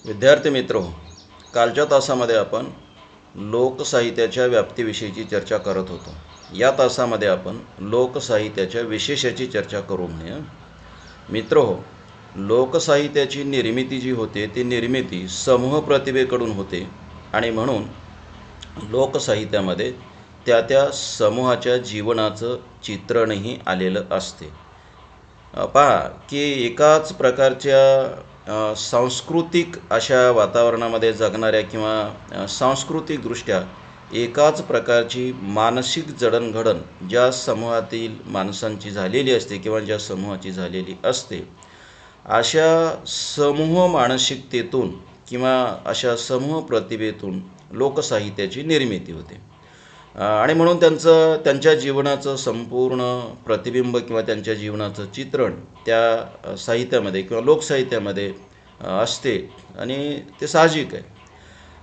विद्यार्थी मित्र, कालच्या तासामध्ये आपण लोकसाहित्याच्या व्याप्तीविषयीची चर्चा करत होतो. या तासामध्ये आपण लोकसाहित्याच्या विशेषाची चर्चा करू म्हणूया. मित्र लोकसाहित्याची निर्मिती जी होते ती निर्मिती समूह प्रतिभेकडून होते आणि म्हणून लोकसाहित्यामध्ये त्या त्या समूहाच्या जीवनाचं चित्रणही आलेलं असते. पहा की एकाच प्रकारच्या सांस्कृतिक अशा वातावरणामध्ये जगणाऱ्या किंवा सांस्कृतिकदृष्ट्या एकाच प्रकारची मानसिक जडणघडण ज्या समूहातील माणसांची झालेली असते किंवा ज्या समूहाची झालेली असते, अशा समूह मानसिकतेतून किंवा अशा समूह प्रतिभेतून लोकसाहित्याची निर्मिती होते. आणि म्हणून त्यांच्या जीवनाचं संपूर्ण प्रतिबिंब किंवा त्यांच्या जीवनाचं चित्रण त्या साहित्यामध्ये किंवा लोकसाहित्यामध्ये असते आणि ते साहजिक आहे.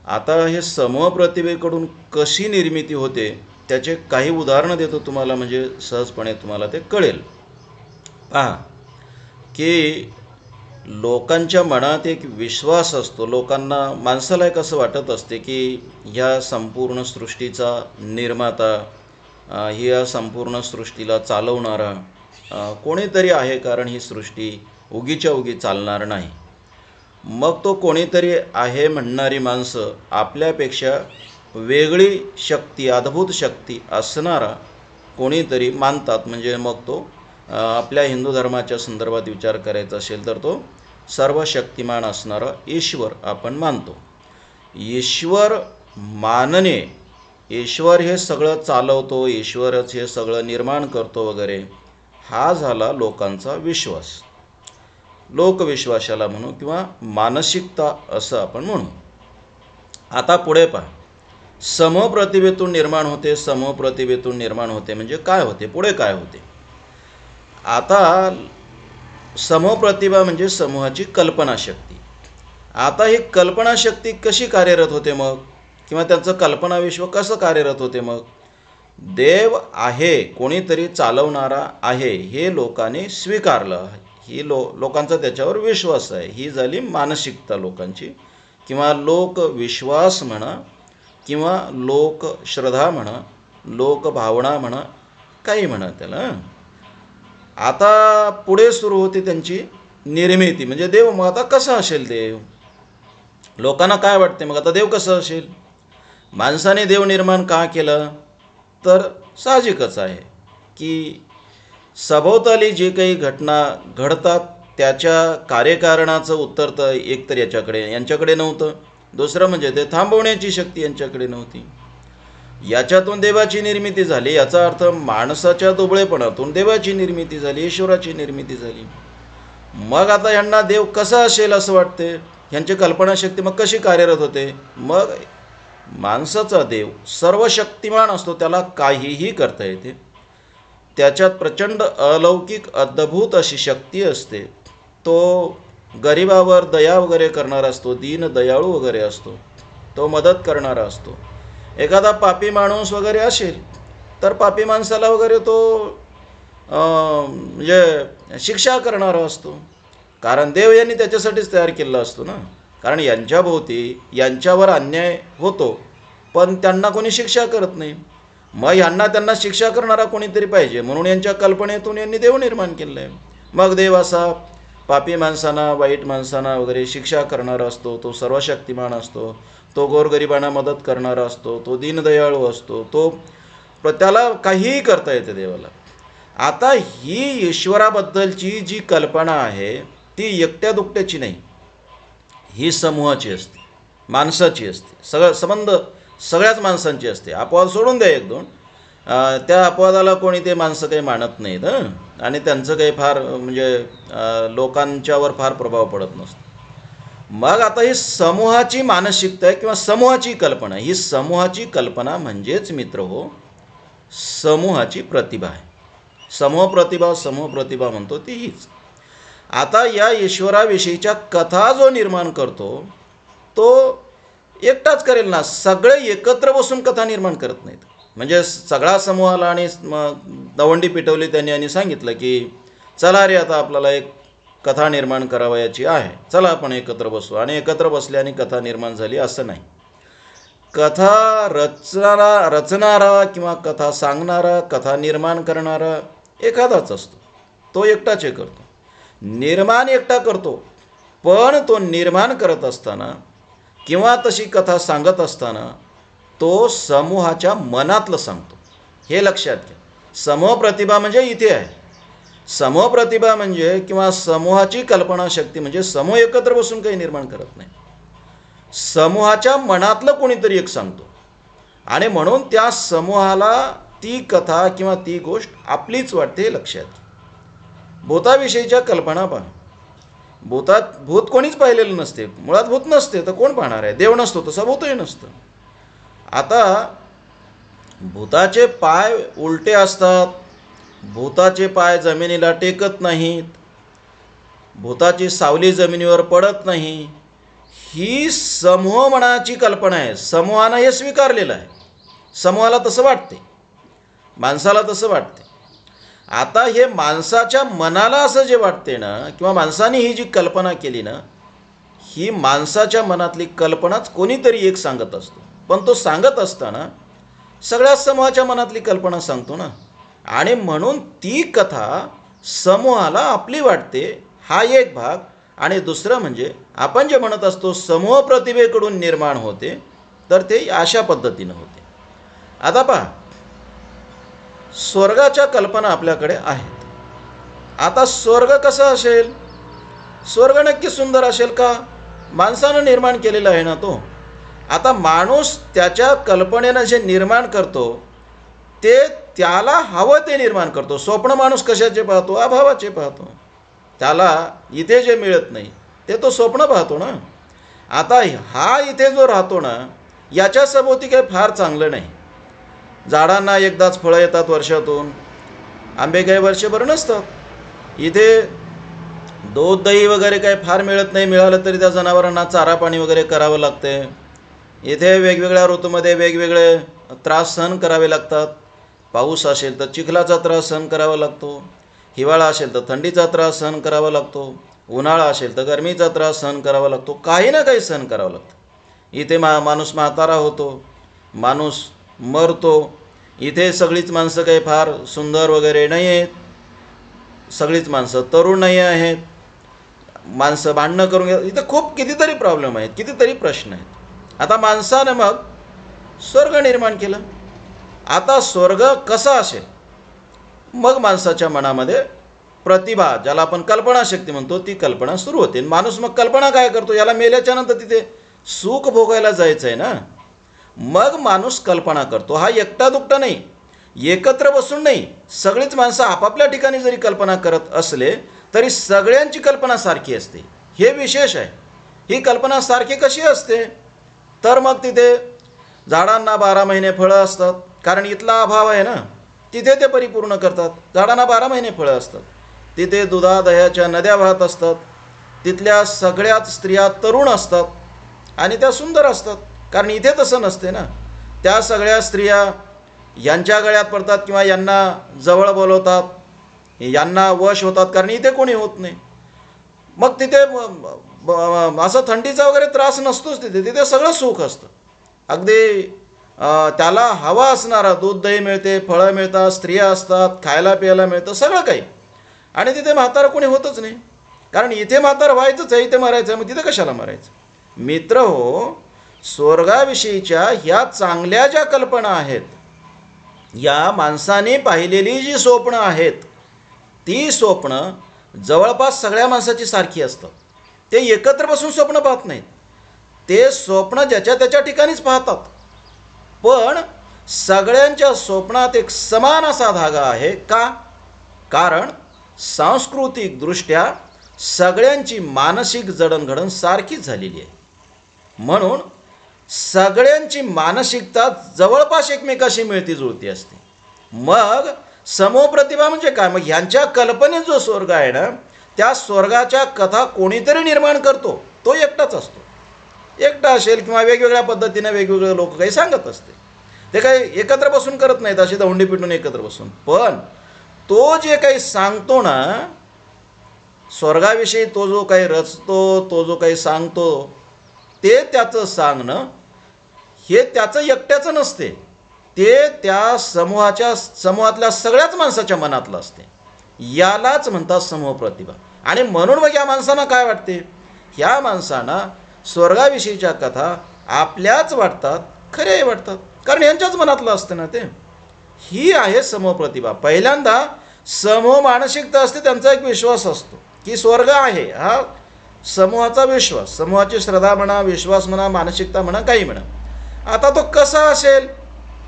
आता हे समूह प्रतिभेकडून कशी निर्मिती होते त्याचे काही उदाहरणं देतो तुम्हाला, म्हणजे सहजपणे तुम्हाला ते कळेल. पहा की लोकांच्या मनात एक विश्वास असतो. माणसाला एक असं वाटत असते की ह्या संपूर्ण सृष्टीचा निर्माता, ह्या संपूर्ण सृष्टीला चालवणारा कोणीतरी आहे, कारण ही सृष्टी उगीच्या उगी चालणार नाही. मग तो कोणीतरी आहे म्हणणारी माणसं आपल्यापेक्षा वेगळी शक्ती, अद्भुत शक्ती असणारा कोणीतरी मानतात. म्हणजे मग तो आपल्या हिंदू धर्माच्या संदर्भात विचार करायचा असेल तर तो सर्वशक्तिमान असणारा ईश्वर आपण मानतो. ईश्वर मानणे, ईश्वर हे सगळं चालवतो, ईश्वरच हे सगळं निर्माण करतो वगैरे, हा झाला लोकांचा विश्वास. लोकविश्वासाला म्हणू किंवा मानसिकता असं आपण म्हणू. आता पुढे पहा, समूह प्रतिभेतून निर्माण होते. समूह प्रतिभेतून निर्माण होते म्हणजे काय होते, पुढे काय होते. आता समूह प्रतिभा म्हणजे समूहाची कल्पनाशक्ती. आता ही कल्पनाशक्ती कशी कार्यरत होते मग, किंवा त्यांचं कल्पनाविश्व कसं कार्यरत होते मग. देव आहे, कोणीतरी चालवणारा आहे, हे लोकांनी स्वीकारलं. ही लोकांचा त्याच्यावर विश्वास आहे. ही झाली मानसिकता लोकांची, किंवा लोकविश्वास म्हणा, किंवा लोकश्रद्धा म्हणा, लोकभावना म्हणा, काही म्हणा त्याला. आता पुढे सुरू होते त्यांची निर्मिती, म्हणजे देव. मग आता कसा असेल देव, लोकांना काय वाटते मग आता देव कसं असेल. माणसाने देव निर्माण का केलं, तर साहजिकच आहे की सभोवताली जे काही घटना घडतात त्याच्या कार्यकारणाचं उत्तर तर एकतर यांच्याकडे नव्हतं. दुसरं म्हणजे ते थांबवण्याची शक्ती यांच्याकडे नव्हती. याच्यातून देवाची निर्मिती झाली. याचा अर्थ माणसाच्या दुबळेपणातून देवाची निर्मिती झाली, ईश्वराची निर्मिती झाली. मग आता यांना देव कसा असेल असं वाटते. ह्यांची कल्पनाशक्ती मग कशी कार्यरत होते. मग माणसाचा देव सर्वशक्तिमान असतो, त्याला काहीही करता येते. त्याच्यात प्रचंड अलौकिक अद्भुत अशी शक्ती असते. तो गरिबावर दया वगैरे करणारा असतो, दीन दयाळू वगैरे असतो, तो मदत करणारा असतो. एखादा पापी माणूस वगैरे असेल तर पापी माणसाला वगैरे तो म्हणजे शिक्षा करणारा असतो, कारण देव यांनी त्याच्यासाठीच तयार केलेला असतो ना. कारण यांच्यावर अन्याय होतो पण त्यांना कोणी शिक्षा करत नाही. मग त्यांना शिक्षा करणारा कोणीतरी पाहिजे, म्हणून यांच्या कल्पनेतून यांनी देव निर्माण केलेलं आहे. मग देव असा पापी माणसांना, वाईट माणसांना वगैरे शिक्षा करणारा असतो, तो सर्वशक्तिमान असतो, तो गोरगरिबांना मदत करणारा असतो, तो दीनदयाळू असतो, त्याला काहीही करता येते देवाला. आता ही ईश्वराबद्दलची जी कल्पना आहे ती एकट्या दुकट्याची नाही, ही समूहाची असते, माणसाची असते. संबंध सगळ्याच माणसांची असते. अपवाद सोडून द्या एक दोन, त्या अपवादाला कोणी ते माणसं काही मानत नाहीत आणि त्यांचं काही फार म्हणजे लोकांच्यावर फार प्रभाव पडत नसतो. मग आता ही समूहाची मानसिकता आहे किंवा समूहाची कल्पना. ही समूहाची कल्पना म्हणजेच मित्र हो समूहाची प्रतिभा आहे. समूह प्रतिभा म्हणतो ती हीच. आता या ईश्वराविषयीच्या कथा जो निर्माण करतो तो एकटाच करेल ना, सगळे एकत्र बसून कथा निर्माण करत नाहीत. म्हणजे सगळा समूह आला आणि दवंडी पिटवली त्यांनी आणि सांगितलं की चला रे आता आपल्याला एक कथा निर्माण करावयाची आहे, चला आपण एकत्र बसू, आणि एकत्र बसल्याने कथा निर्माण झाली असं नाही. कथा रचणारा किंवा कथा सांगणारा, कथा निर्माण करणारा एखादाच असतो, तो एकटाच करतो. निर्माण एकटा करतो, पण तो निर्माण करत असताना किंवा तशी कथा सांगत असताना तो समूहाच्या मनातलं सांगतो, हे लक्षात घ्या. समूहप्रतिभा म्हणजे इथे आहे. समूहप्रतिभा म्हणजे किंवा समूहाची कल्पनाशक्ती म्हणजे समूह एकत्र बसून काही निर्माण करत नाही, समूहाच्या मनातलं कोणीतरी एक सांगतो, आणि म्हणून त्या समूहाला ती कथा किंवा ती गोष्ट आपलीच वाटते, हे लक्षात घ्या. भूताविषयीच्या कल्पना पहा. भूत कोणीच पाहिलेलं नसते, मुळात भूत नसते तर कोण पाहणार आहे? देव नसतो तसं भूतही नसतं. आता भूताचे पाय उलटे असतात, भूताचे पाय जमिनीला टेकत नाहीत, भूताची सावली जमिनीवर पडत नाही, ही समूह मनाची कल्पना आहे. समूहानं हे स्वीकारलेलं आहे, समूहाला तसं वाटते, माणसाला तसं वाटते. आता हे माणसाच्या मनाला असं जे वाटते ना, किंवा माणसाने ही जी कल्पना केली ना, ही माणसाच्या मनातली कल्पनाच कोणीतरी एक सांगत असतो, पण तो सांगत असताना सगळ्या समूहाच्या मनातली कल्पना सांगतो ना, आणि म्हणून ती कथा समूहाला आपली वाटते, हा एक भाग. आणि दुसरं म्हणजे आपण जे म्हणत असतो समूह प्रतिभेकडून निर्माण होते, तर ते अशा पद्धतीनं होते. आता पहा, स्वर्गाच्या कल्पना आपल्याकडे आहेत. आता स्वर्ग कसा असेल? स्वर्ग नक्की सुंदर असेल का? माणसानं निर्माण केलेला आहे ना तो. आता माणूस त्याच्या कल्पनेनं जे निर्माण करतो ते त्याला हवं ते निर्माण करतो. स्वप्न माणूस कशाचे पाहतो? अभावाचे पाहतो. त्याला इथे जे मिळत नाही ते तो स्वप्न पाहतो ना. आता हा इथे जो राहतो ना, याच्या सभोवती काही फार चांगलं नाही. झाडांना एकदाच फळं येतात वर्षातून, आंबे काही वर्षभर नसतात. इथे दूध दही वगैरे काही फार मिळत नाही, मिळालं तरी त्या जनावरांना चारा पाणी वगैरे करावं लागते. इथे वेगवेगळ्या ऋतूमध्ये वेगवेगळे त्रास सहन करावे लागतात. पाऊस असेल तर चिखलाचा त्रास सहन करावा लागतो, हिवाळा असेल तर थंडीचा त्रास सहन करावा लागतो, उन्हाळा असेल तर गरमीचा त्रास सहन करावा लागतो, काही ना काही सहन करावं लागतं. इथे माणूस म्हातारा होतो, माणूस मरतो. इथे सगळीच माणसं काही फार सुंदर वगैरे नाही आहेत, सगळीच माणसं तरुण नाही आहेत, माणसं भांडणं करून घेतात. इथं खूप कितीतरी प्रॉब्लेम आहेत, कितीतरी प्रश्न आहेत. आता माणसानं मग स्वर्ग निर्माण केलं. आता स्वर्ग कसा असेल? मग माणसाच्या मनामध्ये प्रतिभा, ज्याला आपण कल्पनाशक्ती म्हणतो, ती कल्पना सुरू होते. माणूस मग कल्पना काय करतो? याला मेल्याच्या नंतर तिथे सुख भोगायला जायचं आहे ना, मग माणूस कल्पना करतो. हा एकटा दुकटा नाही, एकत्र बसून नाही, सगळीच माणसं आपापल्या ठिकाणी जरी कल्पना करत असले तरी सगळ्यांची कल्पना सारखी असते. हे विशेष आहे. ही कल्पना सारखी कशी असते? तर मग तिथे झाडांना 12 महिने फळं असतात, कारण इथला अभाव आहे ना, तिथे ते परिपूर्ण करतात. झाडांना 12 महिने फळं असतात. तिथे दुधादह्याच्या नद्या वाहत असतात. तिथल्या सगळ्याच स्त्रिया तरुण असतात आणि त्या सुंदर असतात, कारण इथे तसं नसते ना. त्या सगळ्या स्त्रिया यांच्या गळ्यात पडतात किंवा यांना जवळ बोलवतात, यांना वश होतात, कारण इथे कोणी होत नाही. मग तिथे असं थंडीचा वगैरे त्रास नसतोच. तिथे सगळं सुख असतं. अगदी त्याला हवा असणारा दूध दही मिळते, फळं मिळतात, स्त्रिया असतात, खायला प्यायला मिळतं, सगळं काही. आणि तिथे म्हातारं कोणी होतच नाही, कारण इथे म्हातारं व्हायचंच आहे, इथे मरायचं आहे, मग तिथे कशाला मरायचं? मित्र हो, स्वर्गाविषयीच्या ह्या चांगल्या ज्या कल्पना आहेत, या माणसाने पाहिलेली जी स्वप्न आहेत, ती स्वप्न जवळपास सगळ्या माणसाची सारखी असतात. ते एकत्र बसून स्वप्न पाहत नाहीत, ते स्वप्न ज्याच्या त्याच्या ठिकाणीच पाहतात. पण सगळ्यांच्या स्वप्नात एक समान असा धागा आहे. का? कारण सांस्कृतिकदृष्ट्या सगळ्यांची मानसिक जडणघडण सारखीच झालेली आहे. म्हणून सगळ्यांची मानसिकता जवळपास एकमेकाशी मिळती जुळती असते. मग समूह प्रतिभा म्हणजे काय? मग ह्यांच्या कल्पनेत जो स्वर्ग आहे ना, त्या स्वर्गाच्या कथा कोणीतरी निर्माण करतो, तो एकटाच असतो. एकटा असेल किंवा वेगवेगळ्या पद्धतीने वेगवेगळे लोक काही सांगत असते, ते काही एकत्र बसून करत नाहीत, अशी दौंडी पिटून एकत्र बसून. पण तो जे काही सांगतो ना, स्वर्गाविषयी तो जो काही रचतो, तो जो काही सांगतो, ते त्याचं सांगणं हे त्याचं एकट्याचं नसते, ते त्या समूहातल्या सगळ्याच माणसाच्या मनातलं असते. यालाच म्हणतात समूह प्रतिभा. आणि म्हणून मग या माणसांना काय वाटते? ह्या माणसांना स्वर्गाविषयीच्या कथा आपल्याच वाटतात, खऱ्याही वाटतात, कारण यांच्याच मनातलं असतं ना ते. ही आहे समूह प्रतिभा. पहिल्यांदा समूह मानसिकता असते, त्यांचा एक विश्वास असतो की स्वर्ग आहे, हा समूहाचा विश्वास, समूहाची श्रद्धा म्हणा, विश्वास म्हणा, मानसिकता म्हणा, काही म्हणा. आता तो कसा असेल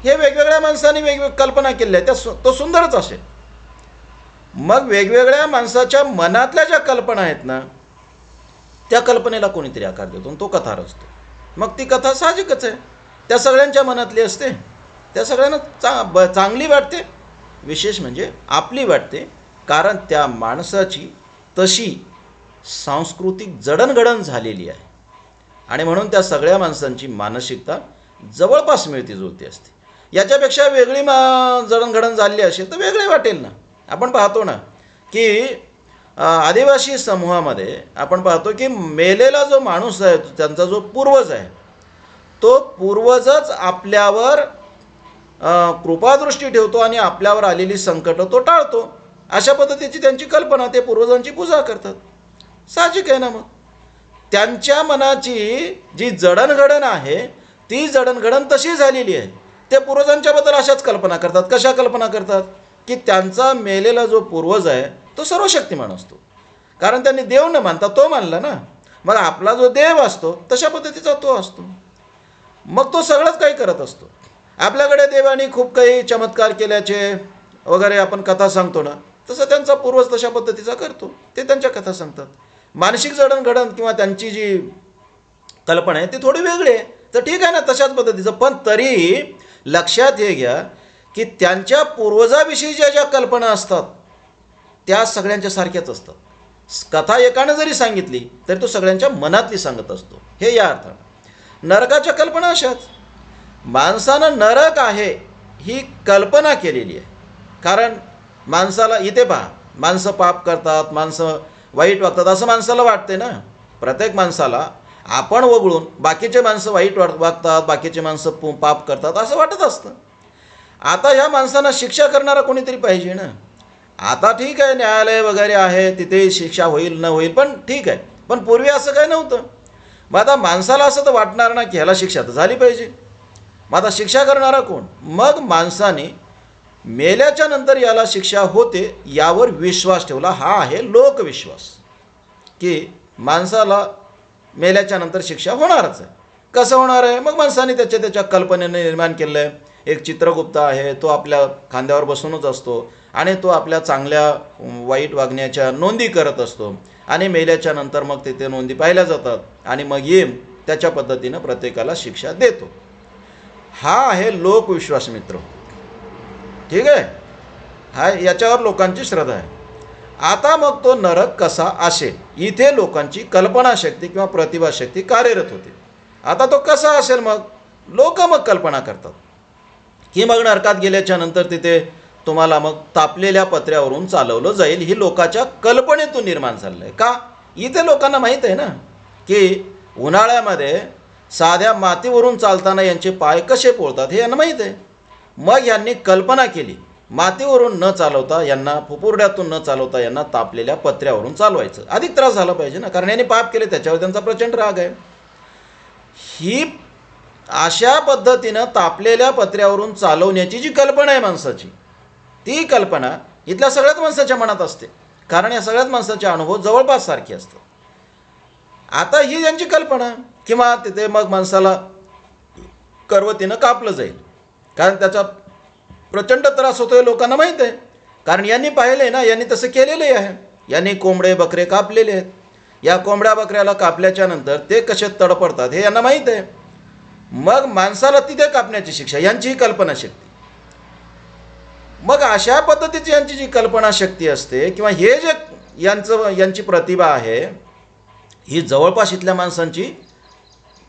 हे वेगवेगळ्या माणसांनी वेगवेगळ्या कल्पना केल्या, तो सुंदरच असेल. मग वेगवेगळ्या माणसाच्या मनातल्या ज्या कल्पना आहेत ना, त्या कल्पनेला कोणीतरी आकार देतो, तो कथा रचतो. मग ती कथा साहजिकच आहे, त्या सगळ्यांच्या मनातली असते, त्या सगळ्यांना चांगली वाटते, विशेष म्हणजे आपली वाटते, कारण त्या माणसाची तशी सांस्कृतिक जडणघडण झालेली आहे. आणि म्हणून त्या सगळ्या माणसांची मानसिकता जवळपास मिळती जुळती असते. याच्यापेक्षा वेगळी जडणघडण झालेली असेल तर वेगळे वाटेल ना. आपण पाहतो ना की आदिवासी समूहामध्ये आपण पाहतो की मेलेला जो माणूस आहे, त्यांचा जो पूर्वज आहे, तो पूर्वजच आपल्यावर कृपादृष्टी ठेवतो आणि आपल्यावर आलेली संकटं तो टाळतो. अशा पद्धतीची त्यांची कल्पना, ते पूर्वजांची पूजा करतात. साहजिक आहे ना. मग त्यांच्या मनाची जी जडणघडण आहे, ती जडणघडण तशी झालेली आहे. ते पूर्वजांच्याबद्दल अशाच कल्पना करतात. कशा कल्पना करतात? की त्यांचा मेलेला जो पूर्वज आहे तो सर्वशक्तिमान असतो, कारण त्यांनी देव न मानता तो मानला ना. मग आपला जो देव असतो तशा पद्धतीचा तो असतो. मग तो सगळंच काही करत असतो. आपल्याकडे देवाने खूप काही चमत्कार केल्याचे वगैरे आपण कथा सांगतो ना, तसं त्यांचा पूर्वज तशा पद्धतीचा करतो, ते त्यांच्या कथा सांगतात. मानसिक जडणघडण किंवा त्यांची जी कल्पना आहे ती थोडी वेगळी आहे, तर ठीक आहे ना, तशाच पद्धतीचं. पण तरी लक्षात हे घ्या की त्यांच्या पूर्वजाविषयी ज्या कल्पना असतात त्या सगळ्यांच्या सारख्याच असतात. कथा एकानं जरी सांगितली तरी तो सगळ्यांच्या मनातली सांगत असतो, हे या अर्थानं. नरकाच्या कल्पना अशाच. माणसानं नरक आहे ही कल्पना केलेली आहे, कारण माणसाला इथे पहा, माणसं पाप करतात, माणसं वाईट वागतात असं माणसाला वाटते ना. प्रत्येक माणसाला आपण वगळून बाकीचे माणसं वाईट वागतात, बाकीचे माणसं पाप करतात असं वाटत असतं. आता ह्या माणसांना शिक्षा करणारा कोणीतरी पाहिजे ना. आता ठीक आहे, न्यायालय वगैरे आहे, तिथे शिक्षा होईल न होईल, पण ठीक आहे. पण पूर्वी असं काय नव्हतं. मग आता माणसाला असं तर वाटणार ना की ह्याला शिक्षा तर झाली पाहिजे. मग आता शिक्षा करणारा कोण? मग माणसाने मेल्याच्या नंतर याला शिक्षा होते यावर विश्वास ठेवला. हा आहे लोकविश्वास, की माणसाला मेल्याच्या नंतर शिक्षा होणारच आहे. कसं होणार आहे? मग माणसाने त्याच्या कल्पनेने निर्माण केलं आहे. एक चित्रगुप्त आहे, तो आपल्या खांद्यावर बसूनच असतो आणि तो आपल्या चांगल्या वाईट वागण्याच्या नोंदी करत असतो आणि मेल्याच्या नंतर मग तिथे नोंदी पाहिल्या जातात आणि मग येम त्याच्या पद्धतीनं प्रत्येकाला शिक्षा देतो. हा आहे लोकविश्वास मित्र. ठीक आहे, हा याच्यावर लोकांची श्रद्धा आहे. आता मग तो नरक कसा असेल, इथे लोकांची कल्पनाशक्ती किंवा प्रतिभाशक्ती कार्यरत होते. आता तो कसा असेल? मग लोक मग कल्पना करतात की मग नरकात गेल्याच्या नंतर तिथे तुम्हाला मग तापलेल्या पत्र्यावरून चालवलं जाईल. ही लोकांच्या कल्पनेतून निर्माण झालेलं आहे. का? इथे लोकांना माहीत आहे ना की उन्हाळ्यामध्ये साध्या मातीवरून चालताना यांचे पाय कसे पोळतात हे यांना माहीत आहे. मग यांनी कल्पना केली, मातीवरून न चालवता यांना, फुफुर्ड्यातून न चालवता यांना तापलेल्या पत्र्यावरून चालवायचं. अधिक त्रास झाला पाहिजे ना, कारण यांनी पाप केले, त्याच्यावर त्यांचा प्रचंड राग आहे. ही अशा पद्धतीनं तापलेल्या पत्र्यावरून चालवण्याची जी कल्पना आहे माणसाची, ती कल्पना इथल्या सगळ्याच माणसाच्या मनात असते, कारण या सगळ्याच माणसाचे अनुभव जवळपास सारखे असतात. आता ही यांची कल्पना, किंवा तिथे मग माणसाला करवतीनं कापलं जाईल, कारण त्याचा प्रचंड त्रास होतोय लोकांना माहीत आहे, कारण यांनी पाहिलं आहे ना, यांनी तसं केलेलं आहे. यांनी कोंबडे बकरे कापलेले आहेत. या कोंबड्या बकऱ्याला कापल्याच्या नंतर ते कसे तडपडतात हे यांना माहीत आहे. मग माणसाला तिथे कापण्याची शिक्षा, यांची ही कल्पनाशक्ती. मग अशा पद्धतीची यांची जी कल्पनाशक्ती असते किंवा हे जे यांची प्रतिभा आहे, ही जवळपास इथल्या माणसांची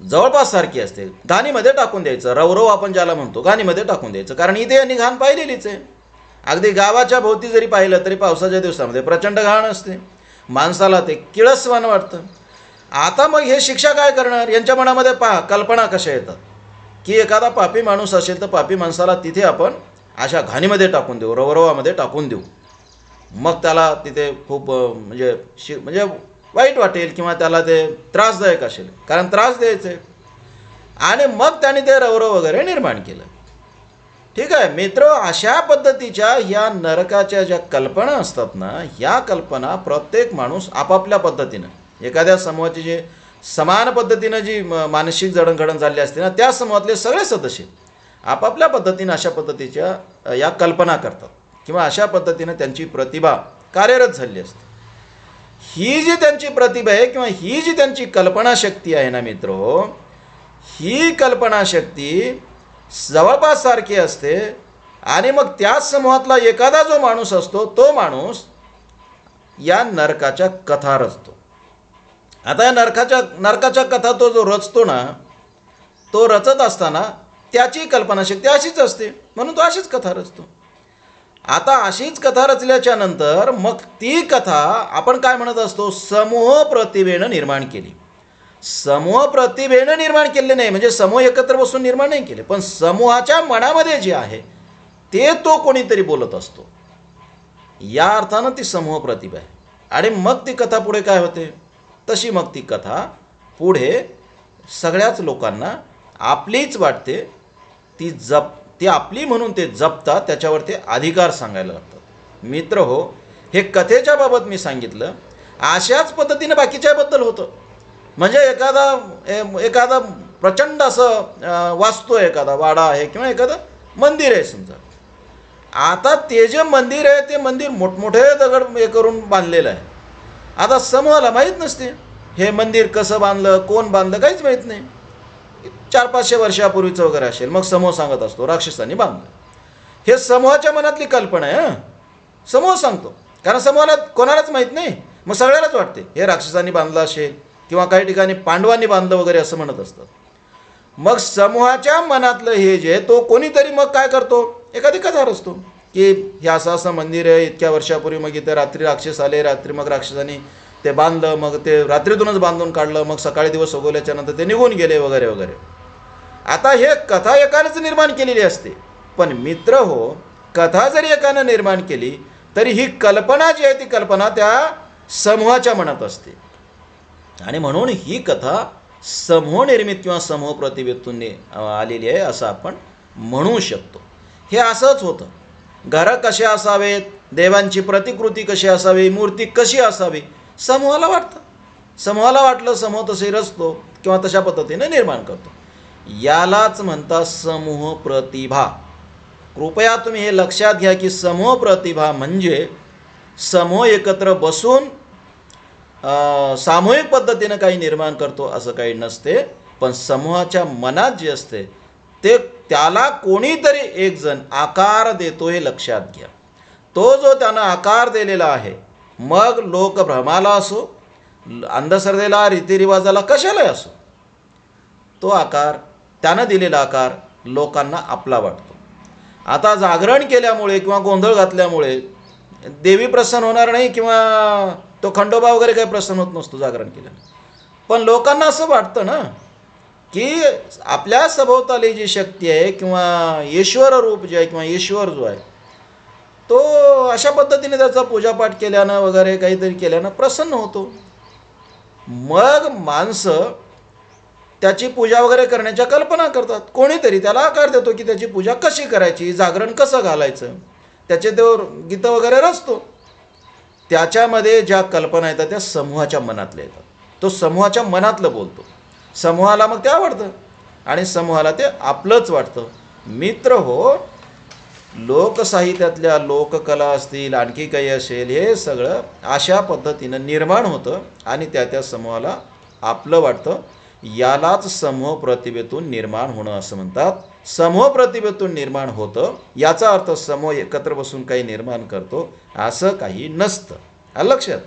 जवळपास सारखी असते. घाणीमध्ये टाकून द्यायचं, रवरव आपण ज्याला म्हणतो, घाणीमध्ये टाकून द्यायचं, कारण इथे यांनी घाण पाहिलेलीच आहे. अगदी गावाच्या भोवती जरी पाहिलं तरी पावसाच्या दिवसामध्ये प्रचंड घाण असते. माणसाला ते किळसवान वाटतं. आता मग हे शिक्षा काय करणार? यांच्या मनामध्ये पहा कल्पना कशा येतात की एखादा पापी माणूस असेल तर पापी माणसाला तिथे आपण अशा घाणीमध्ये टाकून देऊ, रवरवामध्ये टाकून देऊ. मग त्याला तिथे खूप म्हणजे वाईट वाटेल किंवा त्याला ते त्रासदायक असेल, कारण त्रास द्यायचे. आणि मग त्याने ते रवरव वगैरे निर्माण केलं. ठीक आहे मित्र, अशा पद्धतीच्या ह्या नरकाच्या ज्या कल्पना असतात ना, ह्या कल्पना प्रत्येक माणूस आपापल्या पद्धतीनं एखाद्या समूहाची जी समान पद्धतीनं जी मानसिक जडणघडण झाली असते ना, त्या समूहातले सगळे सदस्य आपापल्या पद्धतीनं अशा पद्धतीच्या या कल्पना करतात किंवा अशा पद्धतीनं त्यांची प्रतिभा कार्यरत झाली असते. ही जी त्यांची प्रतिभा आहे किंवा ही जी त्यांची कल्पनाशक्ती आहे ना मित्रो, ही कल्पनाशक्ती जवळपास सारखी असते. आणि मग त्याच समूहातला एखादा जो माणूस असतो तो माणूस या नरकाच्या कथा रचतो. आता या नरकाच्या कथा तो जो रचतो ना, तो रचत असताना त्याची कल्पनाशक्ती अशीच असते, म्हणून तो अशीच कथा रचतो. आता अशीच कथा रचल्याच्या नंतर मग ती कथा आपण काय म्हणत असतो, समूह प्रतिभेनं निर्माण केली. समूह प्रतिभेनं निर्माण केले नाही, म्हणजे समूह एकत्र बसून निर्माण नाही केले, पण समूहाच्या मनामध्ये जे आहे ते तो कोणीतरी बोलत असतो, या अर्थानं ती समूह प्रतिभा आहे. आणि मग ती कथा पुढे काय होते, तशी मग ती कथा पुढे सगळ्याच लोकांना आपलीच वाटते. ती आपली म्हणून ते जपतात, त्याच्यावर ते अधिकार सांगायला लागतात. मित्र हो, हे कथेच्या बाबत मी सांगितलं. अशाच पद्धतीनं बाकीच्याबद्दल होतं. म्हणजे एखादा प्रचंड असं वास्तू आहे, एखादा वाडा आहे किंवा एखादं मंदिर आहे समजा. आता ते जे मंदिर आहे ते मंदिर मोठमोठे दगड हे करून बांधलेलं आहे. आता समूहाला माहीत नसते हे मंदिर कसं बांधलं, कोण बांधलं, काहीच माहीत नाही. 400-500 वर्षापूर्वीचं वगैरे असेल. मग समूह सांगत असतो राक्षसांनी बांधलं. हे समूहाच्या मनातली कल्पना आहे. समूह सांगतो, कारण समूहाला कोणालाच माहीत नाही. मग सगळ्यालाच वाटते हे राक्षसांनी बांधलं असेल किंवा काही ठिकाणी पांडवांनी बांधलं वगैरे असं म्हणत असतात. मग समूहाच्या मनातलं हे जे तो कोणीतरी मग काय करतो, एखादी कथा रचतो की हे असं असं मंदिर आहे, इतक्या वर्षापूर्वी मग इथे रात्री राक्षस आले, रात्री मग राक्षसांनी ते बांधलं, मग ते रात्रीतूनच बांधून काढलं, मग सकाळी दिवस उगवल्याच्या नंतर ते निघून गेले वगैरे वगैरे. आता हे कथा एकानेच निर्माण केलेली असते. पण मित्र हो, कथा जरी एकानं निर्माण केली तरी ही कल्पना जी आहे ती कल्पना त्या समूहाच्या मनात असते. आणि म्हणून ही कथा समूह निर्मित किंवा समूह प्रतिभेतून आलेली आहे असं आपण म्हणू शकतो. हे असंच होतं. घरं कसे असावेत, देवांची प्रतिकृती कशी असावी, मूर्ती कशी असावी, समूहाला वाटतं. समूहाला वाटलं, समूह तसे रचतो किंवा तशा पद्धतीने निर्माण करतो. यालाच म्हणतात समूह प्रतिभा. कृपया तुम्ही हे लक्षात घ्या की समूह प्रतिभा म्हणजे समूह एकत्र बसून सामूहिक पद्धतीनं काही निर्माण करतो असं काही नसते. पण समूहाच्या मनात जे असते ते त्याला कोणीतरी एक जण आकार देतो, हे लक्षात घ्या. तो जो त्यानं आकार दिलेला आहे, मग लोकभ्रमाला असो, अंधश्रद्धेला, रीतिरिवाजाला, कशालाही असो, तो आकार, त्यानं दिलेला आकार लोकांना आपला वाटतो. आता जागरण केल्यामुळे किंवा गोंधळ घातल्यामुळे देवी प्रसन्न होणार नाही किंवा तो खंडोबा वगैरे काही प्रसन्न होत नसतो जागरण केल्याने. पण लोकांना असं वाटतं ना की आपल्या सभोवताली जी शक्ती आहे किंवा ईश्वर रूप जे आहे किंवा ईश्वर जो आहे तो अशा पद्धतीने त्याचा पूजापाठ केल्यानं वगैरे काहीतरी केल्यानं प्रसन्न होतो. मग माणसं त्याची पूजा वगैरे करण्याच्या कल्पना करतात. कोणीतरी त्याला आकार देतो की त्याची पूजा कशी करायची, जागरण कसं घालायचं, त्याचे तो गीतं वगैरे रचतो. त्याच्यामध्ये ज्या कल्पना येतात त्या समूहाच्या मनातल्या येतात. तो समूहाच्या मनातलं बोलतो. समूहाला मग ते आवडतं आणि समूहाला ते आपलंच वाटतं. मित्र हो, लोकसाहित्यातल्या लोककला असतील, आणखी काही असेल, हे सगळं अशा पद्धतीनं निर्माण होतं आणि त्या समूहाला आपलं वाटतं. यालाच समूह प्रतिभेतून निर्माण होणं असं म्हणतात. समूह प्रतिभेतून निर्माण होतं याचा अर्थ समूह एकत्र बसून काही निर्माण करतो असं काही नसतं. आलं लक्षात?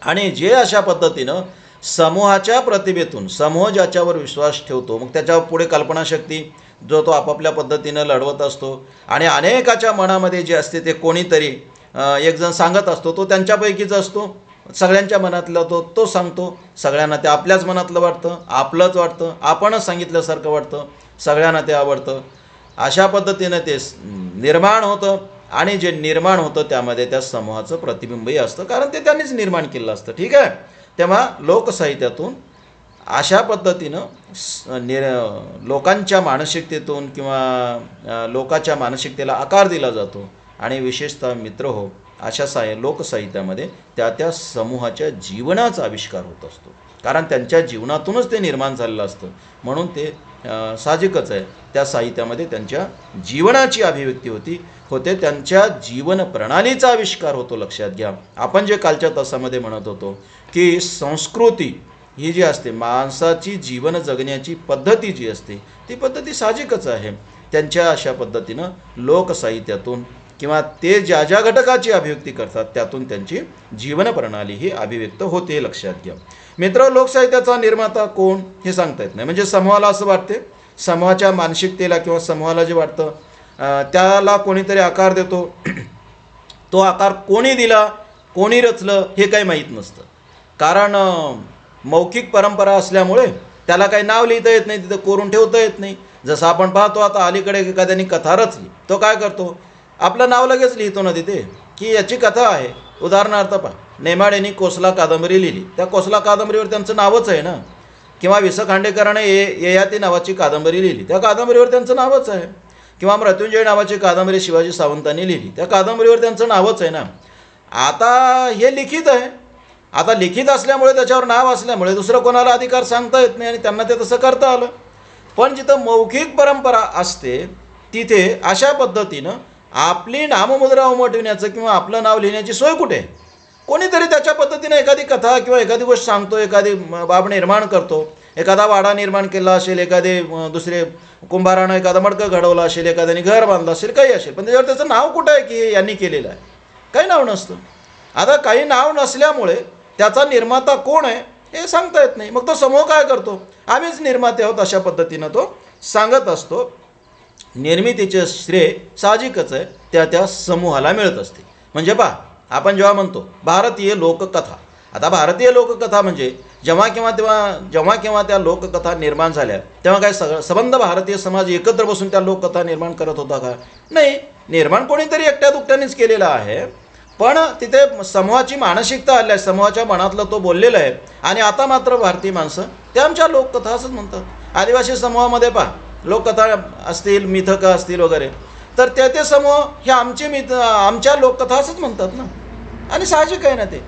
आणि जे अशा पद्धतीनं समूहाच्या प्रतिभेतून, समूह ज्याच्यावर विश्वास ठेवतो, मग त्याच्यावर पुढे कल्पनाशक्ती जो तो आपापल्या पद्धतीनं लढवत असतो आणि अनेकाच्या मनामध्ये जे असते ते कोणीतरी एक जण सांगत असतो, तो त्यांच्यापैकीच असतो. सगळ्यांच्या मनातलं तो तो सांगतो, सगळ्यांना ते आपल्याच मनातलं वाटतं, आपलंच वाटतं, आपणच सांगितल्यासारखं वाटतं, सगळ्यांना ते आवडतं. अशा पद्धतीनं ते निर्माण होतं आणि जे निर्माण होतं त्यामध्ये त्या समूहाचं प्रतिबिंबही असतं, कारण ते त्यांनीच निर्माण केलं असतं. ठीक आहे. तेव्हा लोकसाहित्यातून अशा पद्धतीनं लोकांच्या मानसिकतेतून किंवा लोकांच्या मानसिकतेला आकार दिला जातो आणि विशेषतः मित्र हो अशा लोकसाहित्यामध्ये त्या समूहाच्या जीवनाचा आविष्कार होत असतो, कारण त्यांच्या जीवनातूनच ते निर्माण झालेलं असतं. म्हणून ते साहजिकच आहे त्या साहित्यामध्ये त्यांच्या जीवनाची अभिव्यक्ती होते, त्यांच्या जीवन प्रणालीचा आविष्कार होतो. लक्षात घ्या, आपण जे कालच्या तासामध्ये म्हणत होतो की संस्कृती ही जी असते, माणसाची जीवन जगण्याची पद्धती जी असते, ती पद्धती साहजिकच आहे. त्यांच्या अशा पद्धतीनं लोकसाहित्यातून किंवा ते ज्या ज्या घटकाची अभिव्यक्ती करतात त्यातून त्यांची जीवन प्रणाली ही अभिव्यक्त होते. लक्षात घ्या मित्र, लोकसाहित्याचा निर्माता कोण हे सांगता येत नाही. म्हणजे समूहाला असं वाटते, समूहाच्या मानसिकतेला किंवा समूहाला जे वाटतं त्याला कोणीतरी आकार देतो. तो आकार कोणी दिला, कोणी रचलं हे काही माहीत नसतं, कारण मौखिक परंपरा असल्यामुळे त्याला काही नाव लिहिता येत नाही, तिथं कोरून ठेवता येत नाही. जसं आपण पाहतो आता अलीकडे एखाद्याने कथा रचली, तो काय करतो, आपलं नाव लगेच लिहितो ना तिथे की याची कथा आहे. उदाहरणार्थ पहा, नेमाडेंनी कोसला कादंबरी लिहिली, त्या कोसला कादंबरीवर त्यांचं नावच आहे ना. किंवा वि स खांडेकरांने ययाती नावाची कादंबरी लिहिली, त्या कादंबरीवर त्यांचं नावच आहे. किंवा मृत्युंजय नावाची कादंबरी शिवाजी सावंतांनी लिहिली, त्या कादंबरीवर त्यांचं नावच आहे ना. आता हे लिखित आहे, आता लिखित असल्यामुळे त्याच्यावर नाव असल्यामुळे दुसरं कोणाला अधिकार सांगता येत नाही आणि त्यांना ते तसं करता आलं. पण जिथं मौखिक परंपरा असते तिथे अशा पद्धतीनं आपली नाममुद्रा उमटविण्याचं किंवा आपलं नाव लिहिण्याची सोय कुठे आहे? कोणीतरी त्याच्या पद्धतीनं एखादी कथा किंवा एखादी गोष्ट सांगतो, एखादी बाब निर्माण करतो. एखादा वाडा निर्माण केला असेल, एखादे दुसरे कुंभारानं एखादा मडकं घडवलं असेल, एखाद्याने घर बांधलं असेल, काही असेल, पण त्याच्यावर त्याचं नाव कुठं आहे की हे यांनी केलेलं आहे? काही नाव नसतं. आता काही नाव नसल्यामुळे त्याचा निर्माता कोण आहे हे सांगता येत नाही. मग तो समूह काय करतो, आम्हीच निर्माते आहोत अशा पद्धतीनं तो सांगत असतो. निर्मितीचे श्रेय साहजिकच आहे त्या समूहाला मिळत असते. म्हणजे पहा, आपण जेव्हा म्हणतो भारतीय लोककथा, आता भारतीय लोककथा म्हणजे जेव्हा केव्हा त्या लोककथा निर्माण झाल्या तेव्हा काय सबंध भारतीय समाज एकत्र बसून त्या लोककथा निर्माण करत होता का? नाही, निर्माण कोणीतरी एकट्या दुकट्यानेच केलेलं आहे. पण तिथे समूहाची मानसिकता आली आहे, समूहाच्या मनातलं तो बोललेलं आहे. आणि आता मात्र भारतीय माणसं ते आमच्या लोककथा असंच म्हणतात. आदिवासी समूहामध्ये पहा, लोककथा असतील, मिथकं असतील वगैरे, तर ते समूह हे आमच्या लोककथा असंच म्हणतात ना. आणि साहजिक आहे ना, ते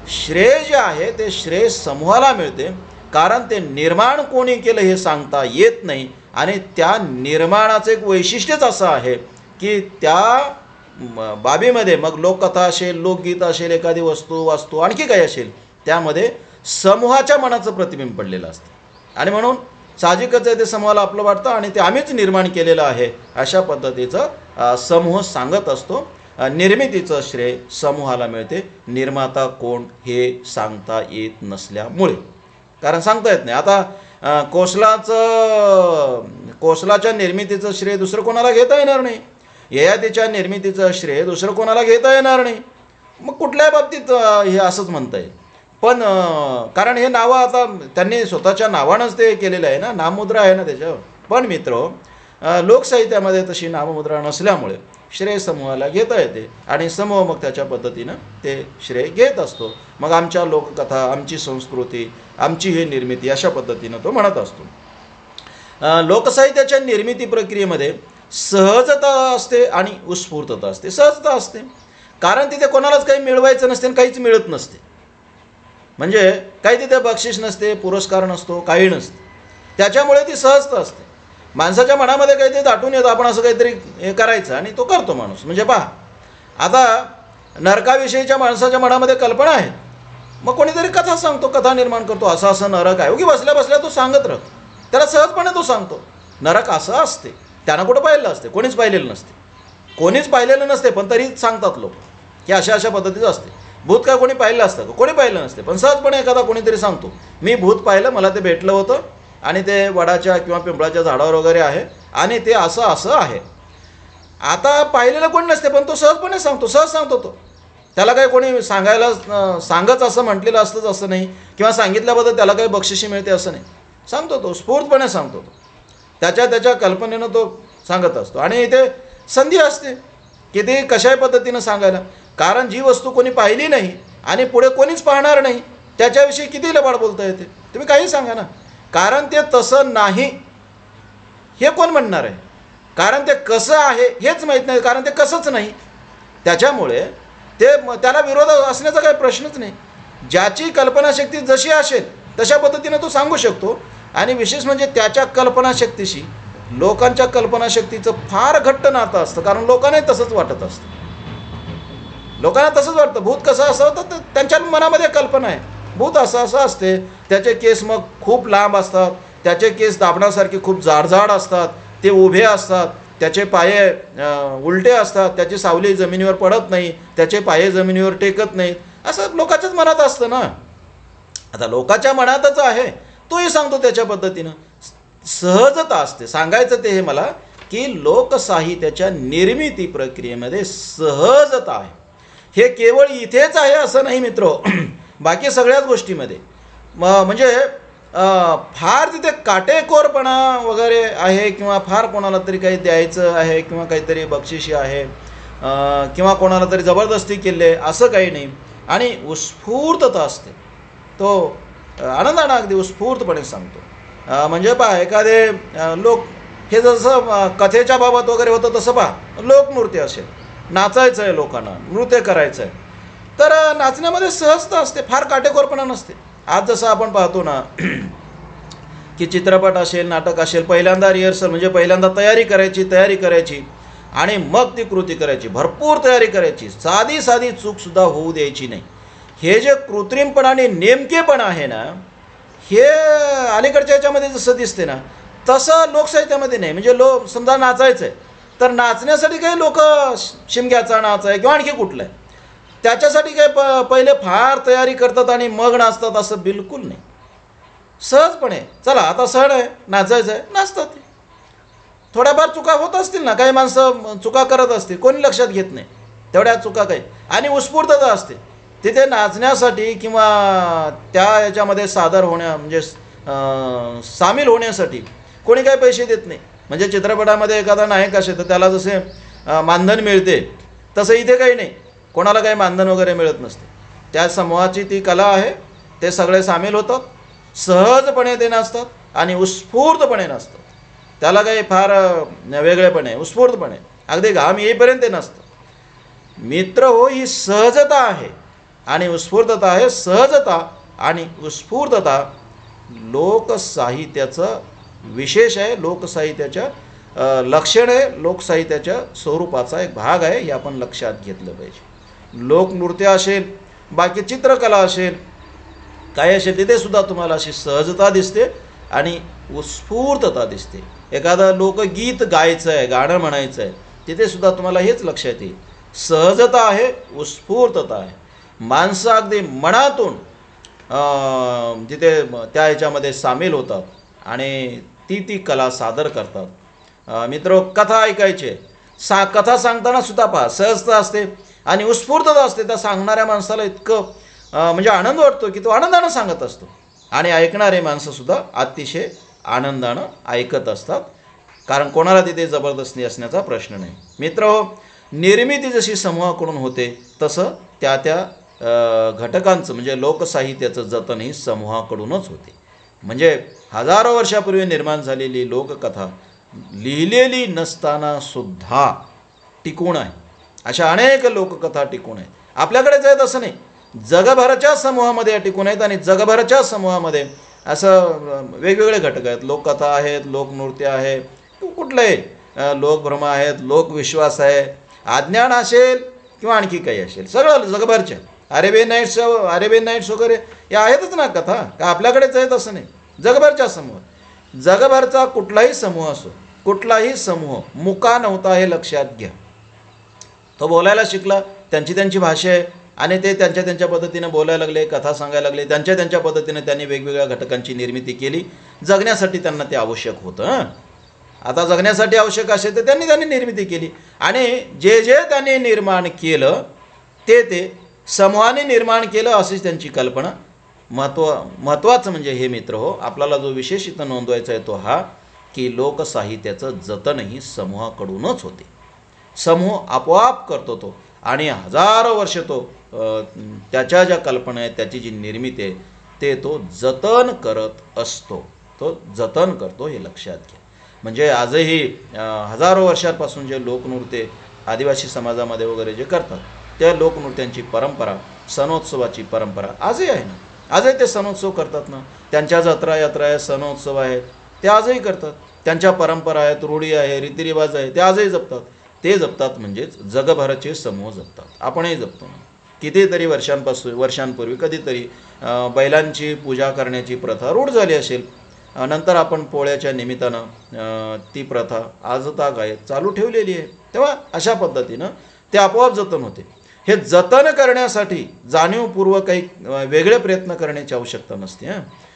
श्रेय जे आहे ते श्रेय समूहाला मिळते, कारण ते निर्माण कोणी केलं हे सांगता येत नाही. आणि त्या निर्माणाचं एक वैशिष्ट्यच असं आहे की त्या बाबीमध्ये मग लोककथा असेल, लोकगीत असेल, एखादी वास्तू आणखी काही असेल, त्यामध्ये समूहाच्या मनाचं प्रतिबिंब पडलेलं असतं. आणि म्हणून साहजिकच आहे ते समूहाला आपलं वाटतं आणि ते आम्हीच निर्माण केलेलं आहे अशा पद्धतीचं समूह सांगत असतो. निर्मितीचं श्रेय समूहाला मिळते, निर्माता कोण हे सांगता येत नसल्यामुळे, कारण सांगता येत नाही. आता कोसलाच्या निर्मितीचं श्रेय दुसरं कोणाला घेता येणार नाही, ययातीच्या निर्मितीचं श्रेय दुसरं कोणाला घेता येणार नाही. मग कुठल्याही बाबतीत हे असंच म्हणता येईल. पण कारण हे नावं आता त्यांनी स्वतःच्या नावानंच ते केलेलं आहे ना, नाममुद्रा आहे ना त्याच्यावर. पण मित्र, लोकसाहित्यामध्ये तशी नाममुद्रा नसल्यामुळे श्रेय समूहाला घेता येते आणि समूह मग त्याच्या पद्धतीनं ते श्रेय घेत असतो. मग आमच्या लोककथा, आमची संस्कृती, आमची ही निर्मिती अशा पद्धतीनं तो म्हणत असतो. लोकसाहित्याच्या निर्मिती प्रक्रियेमध्ये सहजता असते आणि उत्स्फूर्तता असते. सहजता असते कारण तिथे कोणालाच काही मिळवायचं नसते आणि काहीच मिळत नसते. म्हणजे काही तिथे बक्षीस नसते, पुरस्कार नसतो, काही नसते. त्याच्यामुळे ती सहजता असते. माणसाच्या मनामध्ये काहीतरी दाटून येतं, आपण असं काहीतरी हे करायचं आणि तो करतो माणूस. म्हणजे पहा, आता नरकाविषयीच्या माणसाच्या मनामध्ये कल्पना आहे, मग कोणीतरी कथा सांगतो, कथा निर्माण करतो, असं असं नरक आहे. उगी बसल्या बसल्या तो सांगत राहतो, त्याला सहजपणे तो सांगतो नरक असं असते. त्यानं कुठं पाहिलेलं असते, कोणीच पाहिलेलं नसते, पण तरी सांगतात लोक की अशा अशा पद्धतीचं असते. भूत काय कोणी पाहिलं असतं का? कोणी पाहिलं नसते, पण सहजपणे एखादा कोणीतरी सांगतो, मी भूत पाहिलं, मला ते भेटलं होतं आणि ते वडाच्या किंवा पिंपळाच्या झाडावर वगैरे आहे आणि ते असं असं आहे. आता पाहिलेलं कोणी नसते, पण तो सहजपणे सांगतो, सहज सांगतो तो. त्याला काही कोणी सांगच असं म्हटलेलं असतंच असं नाही, किंवा सांगितल्याबद्दल त्याला काही बक्षिशी मिळते असं नाही. सांगतो तो, स्फूर्तपणे सांगतो तो, त्याच्या कल्पनेनं तो सांगत असतो. आणि इथे संधी असते की ते कशाही पद्धतीनं सांगायला, कारण जी वस्तू कोणी पाहिली नाही आणि पुढे कोणीच पाहणार नाही त्याच्याविषयी किती लबाड बोलता येते. तुम्ही काही सांगा ना, कारण ते तसं नाही हे कोण म्हणणार आहे, कारण ते कसं आहे हेच माहीत नाही, कारण ते कसंच नाही. त्याच्यामुळे त्याला विरोध असण्याचा काही प्रश्नच नाही. ज्याची कल्पनाशक्ती जशी असेल तशा पद्धतीनं तो सांगू शकतो. आणि विशेष म्हणजे त्याच्या कल्पनाशक्तीशी लोकांच्या कल्पनाशक्तीचं फार घट्ट नातं असतं, कारण लोकांनाही तसंच वाटत असतं. लोकांना तसंच वाटतं भूत कसं असावं, तर त्यांच्या मनामध्ये कल्पना आहे भूत असं असते. त्याचे केस मग खूप लांब असतात, त्याचे केस दाबण्यासारखे खूप जाडजाड असतात, ते उभे असतात, त्याचे पाये उलटे असतात, त्याची सावली जमिनीवर पडत नाही, त्याचे पाये जमिनीवर टेकत नाहीत, असं लोकांच्याच मनात असतं ना. आता लोकांच्या मनातच आहे, तोही सांगतो त्याच्या पद्धतीनं. सहजता असते. सांगायचं ते हे मला की लोकसाहित्याच्या निर्मिती प्रक्रियेमध्ये सहजता आहे. हे केवळ इथेच आहे असं नाही मित्र, बाकी सगळ्याच गोष्टीमध्ये म्हणजे फार तिथे काटेकोरपणा वगैरे आहे, किंवा फार कोणाला तरी काही द्यायचं आहे, किंवा काहीतरी बक्षिशी आहे, किंवा कोणाला तरी जबरदस्ती केली आहे असं काही नाही. आणि उत्स्फूर्तता असते. तो आनंदानं अगदी उत्स्फूर्तपणे सांगतो. म्हणजे पहा, एखादे लोक हे जसं कथेच्या बाबत वगैरे होतं तसं पहा, लोकनृत्य असेल, नाचायचं आहे लोकांना, नृत्य करायचं आहे, तर नाचण्यामध्ये सहजता असते, फार काटेकोरपणा नसते. आज जसं आपण पाहतो ना की चित्रपट असेल, नाटक असेल, पहिल्यांदा रिहर्सल म्हणजे पहिल्यांदा तयारी करायची आणि मग ती कृती करायची, भरपूर तयारी करायची, साधी चूकसुद्धा होऊ द्यायची नाही. हे जे कृत्रिमपणा आणि नेमकेपण आहे ना, हे अलीकडच्या याच्यामध्ये जसं दिसते ना तसं लोकसाहित्यामध्ये नाही. म्हणजे समजा नाचायचं आहे, तर नाचण्यासाठी काही लोक शिमग्याचा नाच आहे किंवा आणखी कुठलं आहे त्याच्यासाठी काही पहिले फार तयारी करतात आणि मग नाचतात असं बिलकुल नाही. सहजपणे चला आता सण आहे, नाचायचं आहे, नाचतात. थोड्याफार चुका होत असतील ना, काही माणसं चुका करत असतील, कोणी लक्षात घेत नाही तेवढ्या चुका काही. आणि उत्स्फूर्तता असते तिथे नाचण्यासाठी किंवा त्या याच्यामध्ये सादर म्हणजे सामील होण्यासाठी कोणी काही पैसे देत नाही. म्हणजे चित्रपटामध्ये एखादा नायक असेल तर त्याला जसे मानधन मिळते तसं इथे काही नाही, कोणाला काही मानधन वगैरे मिळत नसते. त्या समूहाची ती कला आहे, ते सगळे सामील होतात, सहजपणे ते नाचतात आणि उत्स्फूर्तपणे नाचतात. त्याला काही फार वेगळेपणे उत्स्फूर्तपणे अगदी घाम येईपर्यंत ते नसतं. मित्र हो, ही सहजता आहे आणि उत्स्फूर्तता आहे. सहजता आणि उत्स्फूर्तता लोकसाहित्याचं विशेष आहे, लोकसाहित्याच्या लक्षण आहे, लोकसाहित्याच्या स्वरूपाचा एक भाग आहे. हे आपण लक्षात घेतलं पाहिजे. लोकनृत्य असेल, बाकी चित्रकला असेल, काय असेल, तिथे सुद्धा तुम्हाला अशी सहजता दिसते आणि उत्स्फूर्तता दिसते. एखादं लोकगीत गायचं आहे, गाणं म्हणायचं आहे, तिथे सुद्धा तुम्हाला हेच लक्षात येईल, सहजता आहे, उत्स्फूर्तता आहे. माणसं अगदी मनातून तिथे त्या ह्याच्यामध्ये सामील होतात आणि ती कला सादर करतात. मित्र, कथा ऐकायचे, कथा सांगताना सुद्धा पहा, सहजता असते आणि उत्स्फूर्तता असते. त्या सांगणाऱ्या माणसाला इतकं म्हणजे आनंद वाटतो की तो आनंदानं सांगत असतो आणि ऐकणारे माणसंसुद्धा अतिशय आनंदानं ऐकत असतात, कारण कोणाला तिथे जबरदस्ती असण्याचा प्रश्न नाही. मित्र हो, निर्मिती जशी समूहाकडून होते तसं त्या घटकांचं म्हणजे लोकसाहित्याचं जतन ही समूहाकडूनच होते. म्हणजे हजारो वर्षापूर्वी निर्माण झालेली लोककथा लिहिलेली नसताना सुद्धा टिकून आहे. अशा अनेक लोककथा टिकून आहेत. आपल्याकडेच आहेत असं नाही, जगभराच्या समूहामध्ये टिकून आहेत. आणि जगभराच्या समूहामध्ये असं वेगवेगळे घटक आहेत. लोककथा आहेत, लोकनृत्य आहे, कुठलंही लोकभ्रम आहेत, लोकविश्वास आहे, अज्ञान असेल किंवा आणखी काही असेल, सगळं जगभरच्या अरेबियन नाईट्स वगैरे या आहेतच ना कथा. का आपल्याकडेच आहेत असं नाही, जगभरच्या समूह. जगभरचा कुठलाही समूह असो, कुठलाही समूह मुका नव्हता हे लक्षात घ्या. तो बोलायला शिकला, त्यांची भाषा आहे आणि ते त्यांच्या पद्धतीने बोलायला लागले, कथा सांगायला लागले, त्यांच्या पद्धतीने त्यांनी वेगवेगळ्या घटकांची निर्मिती केली. जगण्यासाठी त्यांना ते आवश्यक होतं. आता जगण्यासाठी आवश्यक असेल तर त्यांनी निर्मिती केली आणि जे त्यांनी निर्माण केलं ते समूहाने निर्माण केलं अशीच त्यांची कल्पना. महत्त्वाचं म्हणजे हे मित्र हो, आपल्याला जो विशेष इथं नोंदवायचा आहे तो हा, की लोकसाहित्याचं जतनही समूहाकडूनच होते. समूह आपोआप करतो तो, आणि हजारो वर्ष तो त्याच्या ज्या कल्पना आहेत, त्याची जी निर्मिती आहे, ते तो जतन करत असतो. तो जतन करतो, हे लक्षात घ्या. म्हणजे आजही हजारो वर्षांपासून जे लोकनृत्ये आदिवासी समाजामध्ये वगैरे जे करतात, त्या लोकनृत्यांची परंपरा, सणोत्सवाची परंपरा आजही आहे ना. आजही ते सणोत्सव करतात ना. त्यांच्या जत्रा यात्रा आहे, सणोत्सव आहेत, ते आजही करतात. त्यांच्या परंपरा आहेत, रूढी आहे, रीतिरिवाज आहे, ते आजही जपतात. ते जपतात म्हणजेच जगभराचे समूह जपतात. आपणही जपतो ना. कितीतरी वर्षांपूर्वी कधीतरी बैलांची पूजा करण्याची प्रथा रूढ झाली असेल. नंतर आपण पोळ्याच्या निमित्तानं ती प्रथा आजतागायत चालू ठेवलेली आहे. तेव्हा अशा पद्धतीनं ते आपोआप जतन होते. हे जतन करण्यासाठी जाणीवपूर्वक काही वेगळे प्रयत्न करण्याची आवश्यकता नसते.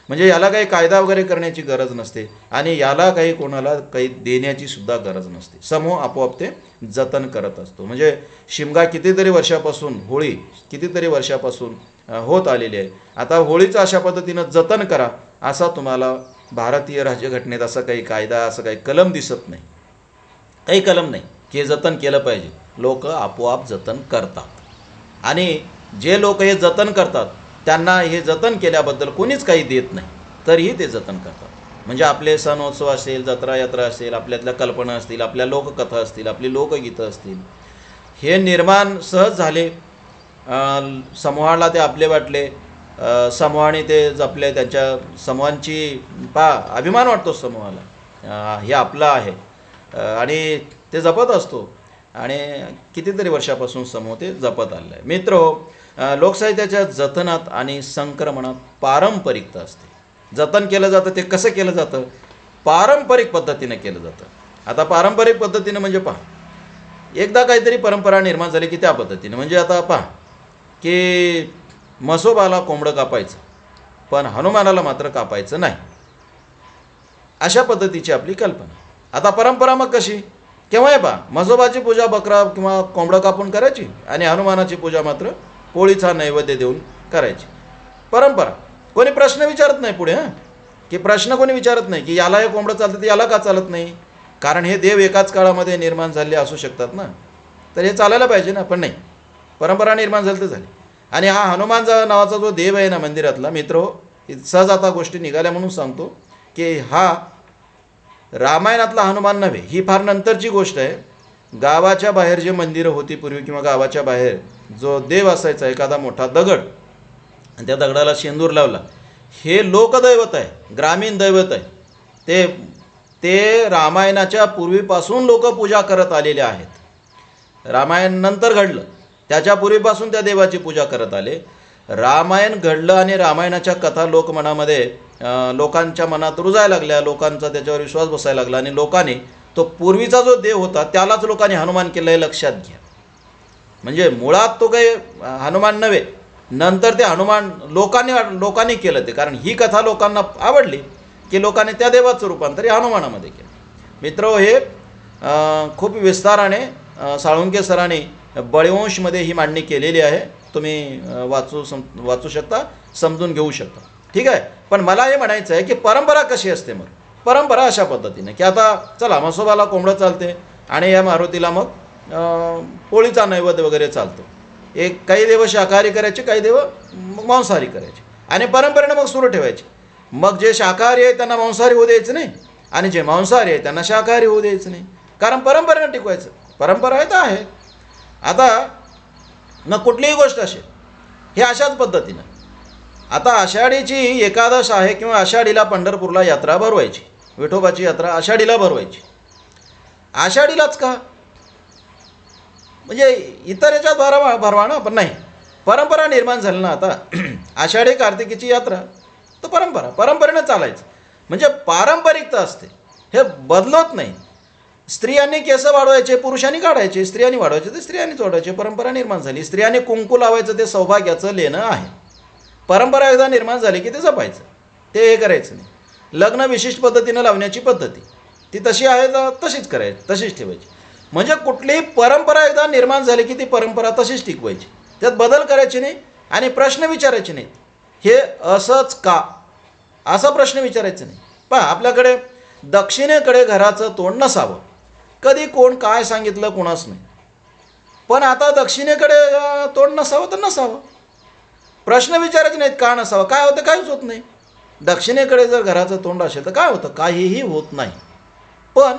म्हणजे याला काही कायदा वगैरे करण्याची गरज नसते, आणि याला काही कोणाला काही देण्याची सुद्धा गरज नसते. समूह आपोआप ते जतन करत असतो. म्हणजे शिमगा कितीतरी वर्षापासून, होळी कितीतरी वर्षापासून होत आलेली आहे. आता होळीचं अशा पद्धतीनं जतन करा, असा तुम्हाला भारतीय राज्यघटनेत असा काही कायदा, असं काही कलम दिसत नाही. काही कलम नाही की हे जतन केलं पाहिजे. लोक आपोआप जतन करतात, आणि जे लोक हे जतन करतात त्यांना हे जतन केल्याबद्दल कोणीच काही देत नाही, तरीही ते जतन करतात. म्हणजे आपले सणोत्सव असेल, जत्रा यात्रा असेल, आपल्यातल्या कल्पना असतील, आपल्या लोककथा असतील, आपली लोकगीतं असतील, हे निर्माण सहज झाले. समूहाला ते आपले वाटले, समूहाने ते जपले. त्यांच्या समूहांची अभिमान वाटतो समूहाला, हे आपलं आहे, आणि ते जपत असतो. आणि कितीतरी वर्षापासून समूह ते जपत आलेलं आहे. मित्र हो, लोकसाहित्याच्या जतनात आणि संक्रमणात पारंपरिकता असते. जतन केलं जातं ते कसं केलं जातं? पारंपरिक पद्धतीनं केलं जातं. आता पारंपरिक पद्धतीनं म्हणजे पहा, एकदा काहीतरी परंपरा निर्माण झाली की त्या पद्धतीनं, म्हणजे आता पहा की म्हसोबाला कोंबडं कापायचं, पण हनुमानाला मात्र कापायचं नाही, अशा पद्धतीची आपली कल्पना. आता परंपरा मग कशी? केव्हाही पहा, म्हसोबाची पूजा बकरा किंवा कोंबडं कापून करायची, आणि हनुमानाची पूजा मात्र पोळीचा नैवेद्य देऊन करायची. परंपरा. कोणी प्रश्न विचारत नाही पुढे, की प्रश्न कोणी विचारत नाही की याला हे कोंबडं चालतं, तर याला का चालत नाही? कारण हे देव एकाच काळामध्ये निर्माण झाले असू शकतात ना, तर हे चालायला पाहिजे ना. पण नाही, परंपरा निर्माण झाली तर झाली. आणि हा हनुमान नावाचा जो देव आहे ना मंदिरातला, मित्र, सहज आता गोष्टी निघाल्या म्हणून सांगतो की हा रामायणातला हनुमान नव्हे, ही फार नंतरची गोष्ट आहे. गावाच्या बाहेर जे मंदिरं होती पूर्वी, किंवा गावाच्या बाहेर जो देव असायचा, एखादा मोठा दगड, आणि त्या दगडाला शेंदूर लावला, हे लोकदैवत आहे, ग्रामीण दैवत आहे. ते रामायणाच्या पूर्वीपासून लोक पूजा करत आलेले आहेत. रामायण नंतर घडलं, त्याच्या पूर्वीपासून त्या देवाची पूजा करत आले. रामायण घडलं आणि रामायणाच्या कथा लोकमनामध्ये, लोकांच्या मनात रुजायला लागल्या, लोकांचा त्याच्यावर विश्वास बसायला लागला, आणि लोकांनी तो पूर्वीचा जो देव होता त्यालाच लोकांनी हनुमान केलं आहे, लक्षात घ्या. म्हणजे मुळात तो काही हनुमान नव्हे, नंतर ते हनुमान लोकांनी केलं ते, कारण ही कथा लोकांना आवडली की लोकांनी त्या देवाचं रूपांतर हनुमानामध्ये केलं. मित्र, हे खूप विस्ताराने साळुंके सरांनी बळीवंशमध्ये ही मांडणी केलेली आहे. तुम्ही वाचू शकता, समजून घेऊ शकता. ठीक आहे. पण मला हे म्हणायचं आहे की परंपरा कशी असते. मग परंपरा अशा पद्धतीने की आता चला, म्हसोबाला कोंबडं चालते, आणि या मारुतीला मग पोळीचा नैवेद्य वगैरे चालतो. काही देव शाकाहारी करायचे, काही देव मग मांसाहारी करायचे, आणि परंपरेनं मग सुरू ठेवायचे. मग जे शाकाहारी आहे त्यांना मांसाहारी होऊ द्यायचं नाही, आणि जे मांसाहारी आहे त्यांना शाकाहारी होऊ द्यायचं नाही, कारण परंपरेनं टिकवायचं. परंपरा आहे तर आहे. आता मग कुठलीही गोष्ट असेल, हे अशाच पद्धतीनं. आता आषाढीची एकादश आहे, किंवा आषाढीला पंढरपूरला यात्रा भरवायची, विठोबाची यात्रा आषाढीला भरवायची. आषाढीलाच का? म्हणजे इतर याच्यात भरवा ना, पण नाही, परंपरा निर्माण झाली ना. आता आषाढी कार्तिकीची यात्रा, तर परंपरेनं चालायचं. म्हणजे पारंपरिकता असते, हे बदलत नाही. स्त्रियांनी केस वाढवायचे, पुरुषांनी काढायचे. स्त्रियांनी वाढवायचे ते स्त्रियांनीच वाढवायचे. परंपरा निर्माण झाली. स्त्रियांनी कुंकू लावायचं, ते सौभाग्याचं लेणं आहे. परंपरा एकदा निर्माण झाली की ते जपायचं, ते हे करायचं नाही. लग्न विशिष्ट पद्धतीनं लावण्याची पद्धती ती तशी आहे तर तशीच करायची, तशीच ठेवायची. म्हणजे कुठलीही परंपरा एकदा निर्माण झाली की ती परंपरा तशीच टिकवायची. त्यात बदल करायचे नाही आणि प्रश्न विचारायचे नाहीत. हे असंच का, असा प्रश्न विचारायचा नाही. पहा, आपल्याकडे दक्षिणेकडे घराचं तोंड नसावं. कधी कोण काय सांगितलं कोणाच नाही. पण आता दक्षिणेकडे तोंड नसावं तर नसावं. प्रश्न विचारायचे नाहीत का नसावं. काय होतं, काहीच होत नाही. दक्षिणेकडे जर घराचं तोंड असेल तर काय होतं, काहीही होत नाही. पण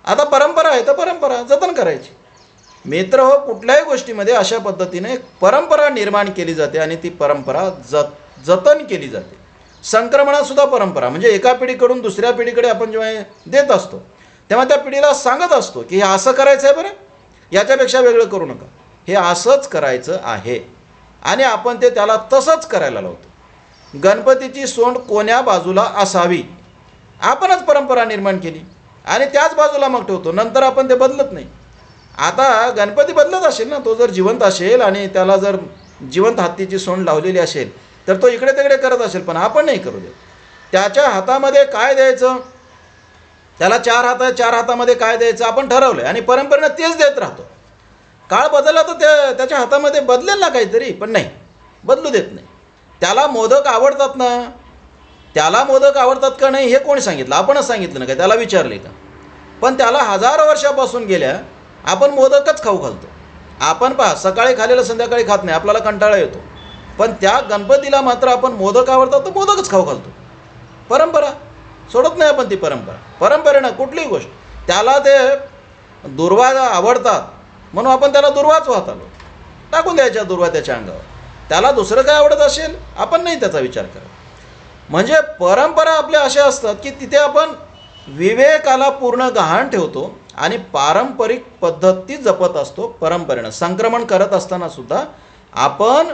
आता परंपरा आहे तर परंपरा जतन करायची. मित्र हो, कुठल्याही गोष्टीमध्ये अशा पद्धतीने परंपरा निर्माण केली जाते आणि ती परंपरा जतन केली जाते. संक्रमणातसुद्धा परंपरा म्हणजे एका पिढीकडून दुसऱ्या पिढीकडे आपण जेव्हा देत असतो तेव्हा त्या पिढीला सांगत असतो की हे असं करायचं आहे, बरं याच्यापेक्षा वेगळं करू नका, हे असंच करायचं आहे आणि आपण ते त्याला तसंच करायला लावतो. गणपतीची सोंड कोण्या बाजूला असावी आपणच परंपरा निर्माण केली आणि त्याच बाजूला मग ठेवतो. नंतर आपण ते बदलत नाही. आता गणपती बदलत असेल ना, तो जर जिवंत असेल आणि त्याला जर जिवंत हत्तीची सोंड लावलेली असेल तर तो इकडे तिकडे करत असेल, पण आपण नाही करू देत. त्याच्या हातामध्ये काय द्यायचं, त्याला चार हातामध्ये काय द्यायचं आपण ठरवलं आणि परंपरेनं तेच देत राहतो. काळ बदलला तर त्याच्या हातामध्ये बदलेल ना काहीतरी, पण नाही, बदलू देत नाही. त्याला मोदक आवडतात ना, त्याला मोदक आवडतात का नाही हे कोणी सांगितलं, आपणच सांगितलं ना, काय त्याला विचारले का. पण त्याला हजारो वर्षापासून गेल्या आपण मोदकच खाऊ घालतो. आपण पहा, सकाळी खाल्लेलं संध्याकाळी खात नाही, आपल्याला कंटाळा येतो. पण त्या गणपतीला मात्र आपण मोदक आवडतात तर मोदकच खाऊ घालतो. परंपरा सोडत नाही आपण ती परंपरा. परंपरेनं कुठलीही गोष्ट, त्याला ते दुर्वा आवडतात म्हणून आपण त्याला दुर्वाच वाहत आलो, टाकून द्यायच्या दुर्वा त्याच्या अंगावर. त्याला दुसरं काय आवडत असेल आपण नाही त्याचा विचार करा. म्हणजे परंपरा आपल्या अशा असतात की तिथे आपण विवेकाला पूर्ण गहाण ठेवतो आणि पारंपरिक पद्धती जपत असतो. परंपरेनं संक्रमण करत असताना सुद्धा आपण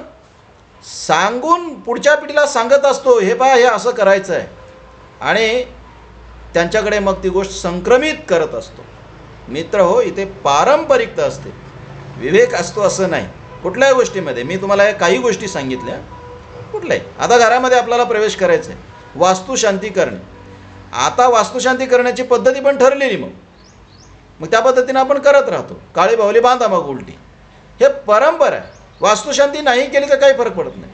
सांगून पुढच्या पिढीला सांगत असतो, हे पहा हे असं करायचं आहे, आणि त्यांच्याकडे मग ती गोष्ट संक्रमित करत असतो. मित्र हो, इथे पारंपरिकता असते, विवेक असतो असं नाही कुठल्याही गोष्टीमध्ये. मी तुम्हाला काही गोष्टी सांगितल्या, कुठल्याही. आता घरामध्ये आपल्याला प्रवेश करायचा आहे, वास्तुशांती करणे. आता वास्तुशांती करण्याची पद्धती पण ठरलेली, मग त्या पद्धतीनं आपण करत राहतो. काळी बाहुली बांधा मग उलटी, हे परंपरा आहे. वास्तुशांती नाही केली तर काही फरक पडत नाही.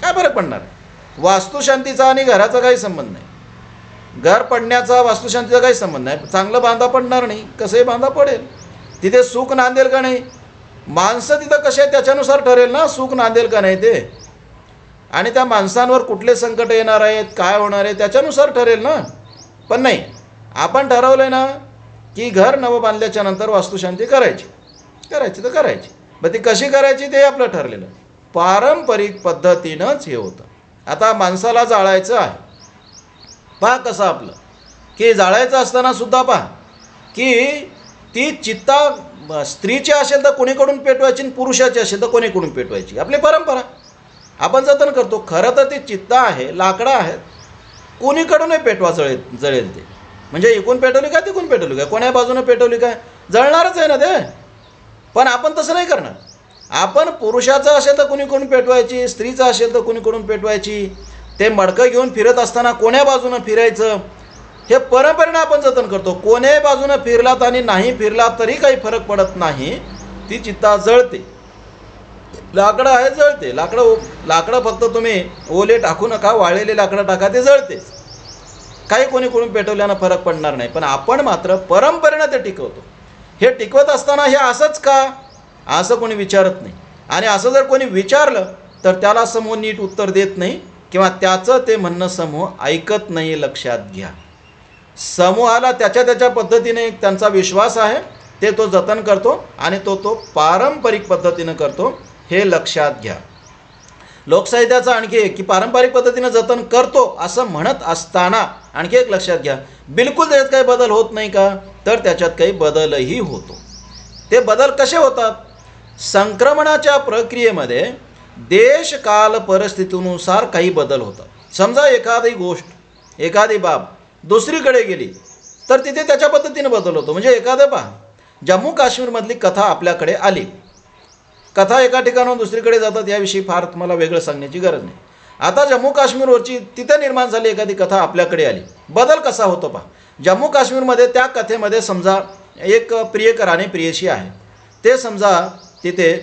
काय फरक पडणार आहे? वास्तुशांतीचा आणि घराचा काही संबंध नाही. घर पडण्याचा वास्तुशांतीचा काही संबंध नाही. चांगलं बांधा पडणार नाही, कसंही बांधा पडेल. तिथे सुख नांदेल का नाही, माणसं तिथं कसे आहेत त्याच्यानुसार ठरेल ना सुख नांदेल का नाही ते. आणि त्या माणसांवर कुठले संकट येणार आहेत, काय होणार आहे त्याच्यानुसार ठरेल ना. पण नाही, आपण ठरवलं आहे ना की घर नवं बांधल्याच्या नंतर वास्तुशांती करायची तर करायची. मग ती कशी करायची ते आपलं ठरलेलं. पारंपरिक पद्धतीनंच हे होतं. आता माणसाला जाळायचं आहे, पहा कसं आपलं की जाळायचं असताना सुद्धा पहा की ती चित्ता स्त्रीची असेल तर कोणीकडून पेटवायची आणि पुरुषाची असेल तर कोणीकडून पेटवायची, आपली परंपरा आपण जतन करतो. खरं तर ती चित्ता आहे, लाकडं आहेत, कोणीकडूनही पेटवा जळेल ते. म्हणजे इकून पेटवली काय तिकून पेटवली काय, कोण्या बाजूनं पेटवली काय, जळणारच आहे ना ते. पण आपण तसं नाही करणार. आपण पुरुषाचं असेल तर कोणीकडून पेटवायची, स्त्रीचं असेल तर कोणीकडून पेटवायची. ते मडकं घेऊन फिरत असताना कोण्या बाजूनं फिरायचं हे परंपरेनं आपण जतन करतो. कोण्या बाजूनं फिरलात आणि नाही फिरलात तरी काही फरक पडत नाही, ती चित्ता जळते. लाकडं आहे जळते, लाकडं फक्त तुम्ही ओले टाकू नका, वाळलेले लाकडं टाका, ते जळतेच. काही कोणीकडून पेटवल्यानं फरक पडणार नाही. पण आपण मात्र परंपरेनं ते टिकवतो. हे टिकवत असताना हे असंच का असं कोणी विचारत नाही. आणि असं जर कोणी विचारलं तर त्याला समूह नीट उत्तर देत नाही किंवा त्याचं ते म्हणणं समूह ऐकत नाही. लक्षात घ्या, समूहाला त्याच्या पद्धतीने त्यांचा विश्वास आहे, ते तो जतन करतो आणि तो पारंपरिक पद्धतीनं करतो, हे लक्षात घ्या. लोकसाहित्याचं आणखी एक की पारंपरिक पद्धतीनं जतन करतो असं म्हणत असताना आणखी एक लक्षात घ्या, बिलकुल त्याच्यात काही बदल होत नाही का, तर त्याच्यात काही बदलही होतो. ते बदल कसे होतात, संक्रमणाच्या प्रक्रियेमध्ये देश काल परिस्थितीनुसार काही बदल होतात. समजा एखादी गोष्ट, एखादी बाब दुसरीकडे गेली तर तिथे त्याच्या पद्धतीने बदल होतो. म्हणजे एखादं पहा, जम्मू काश्मीरमधली कथा आपल्याकडे आली, कथा एका ठिकाणाहून दुसरीकडे जातात, याविषयी फार तुम्हाला वेगळं सांगण्याची गरज नाही. आता जम्मू काश्मीरवरची तिथे निर्माण झाली एखादी कथा आपल्याकडे आली, बदल कसा होतो पहा. जम्मू काश्मीरमध्ये त्या कथेमध्ये समजा एक प्रियकर आणि प्रियशी आहे, ते समजा तिथे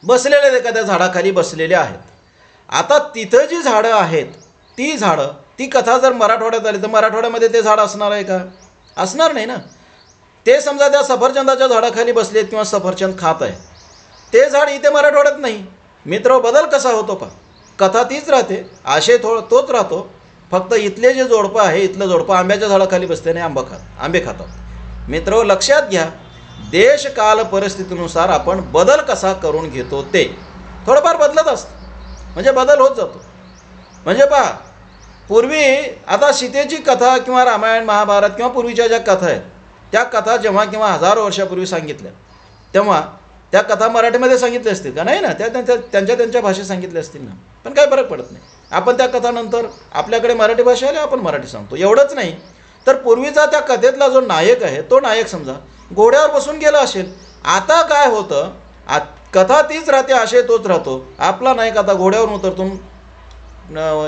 बसलेले एखाद्या झाडाखाली बसलेले आहेत. आता तिथं जी झाडं आहेत ती झाडं, ती कथा जर मराठवाड्यात आली तर मराठवाड्यामध्ये ते झाड असणार आहे का? असणार नाही ना. ते समजा त्या सफरचंदाच्या झाडाखाली बसलेत किंवा सफरचंद खात आहे, ते झाड इथे मराठवाड्यात नाही. मित्र, बदल कसा होतो पा. कथा तीच राहते, आशय तोच राहतो. फक्त इथले जे जोडपं आहे, इथलं जोडपं आंब्याच्या झाडाखाली बसते आणि आंबे खातात. मित्र, लक्षात घ्या, देश काल परिस्थितीनुसार आपण बदल कसा करून घेतो ते थोडंफार बदलत असतं, म्हणजे बदल होत जातो. म्हणजे पहा, पूर्वी आता सीतेची कथा किंवा रामायण महाभारत किंवा पूर्वीच्या ज्या कथा आहेत त्या कथा जेव्हा किंवा हजारो वर्षापूर्वी सांगितल्या, तेव्हा त्या कथा मराठीमध्ये सांगितल्या असतील का? नाही ना, त्या त्यांच्या भाषेत सांगितल्या असतील ना. पण काही फरक पडत नाही. आपण त्या कथानंतर आपल्याकडे मराठी भाषा आली, आपण मराठी सांगतो. एवढंच नाही तर पूर्वीचा त्या कथेतला जो नायक आहे तो नायक समजा घोड्यावर बसून गेला असेल. आता काय होतं, कथा तीच राहते, आशय तोच राहतो. आपला नायक आता घोड्यावरून उतरतून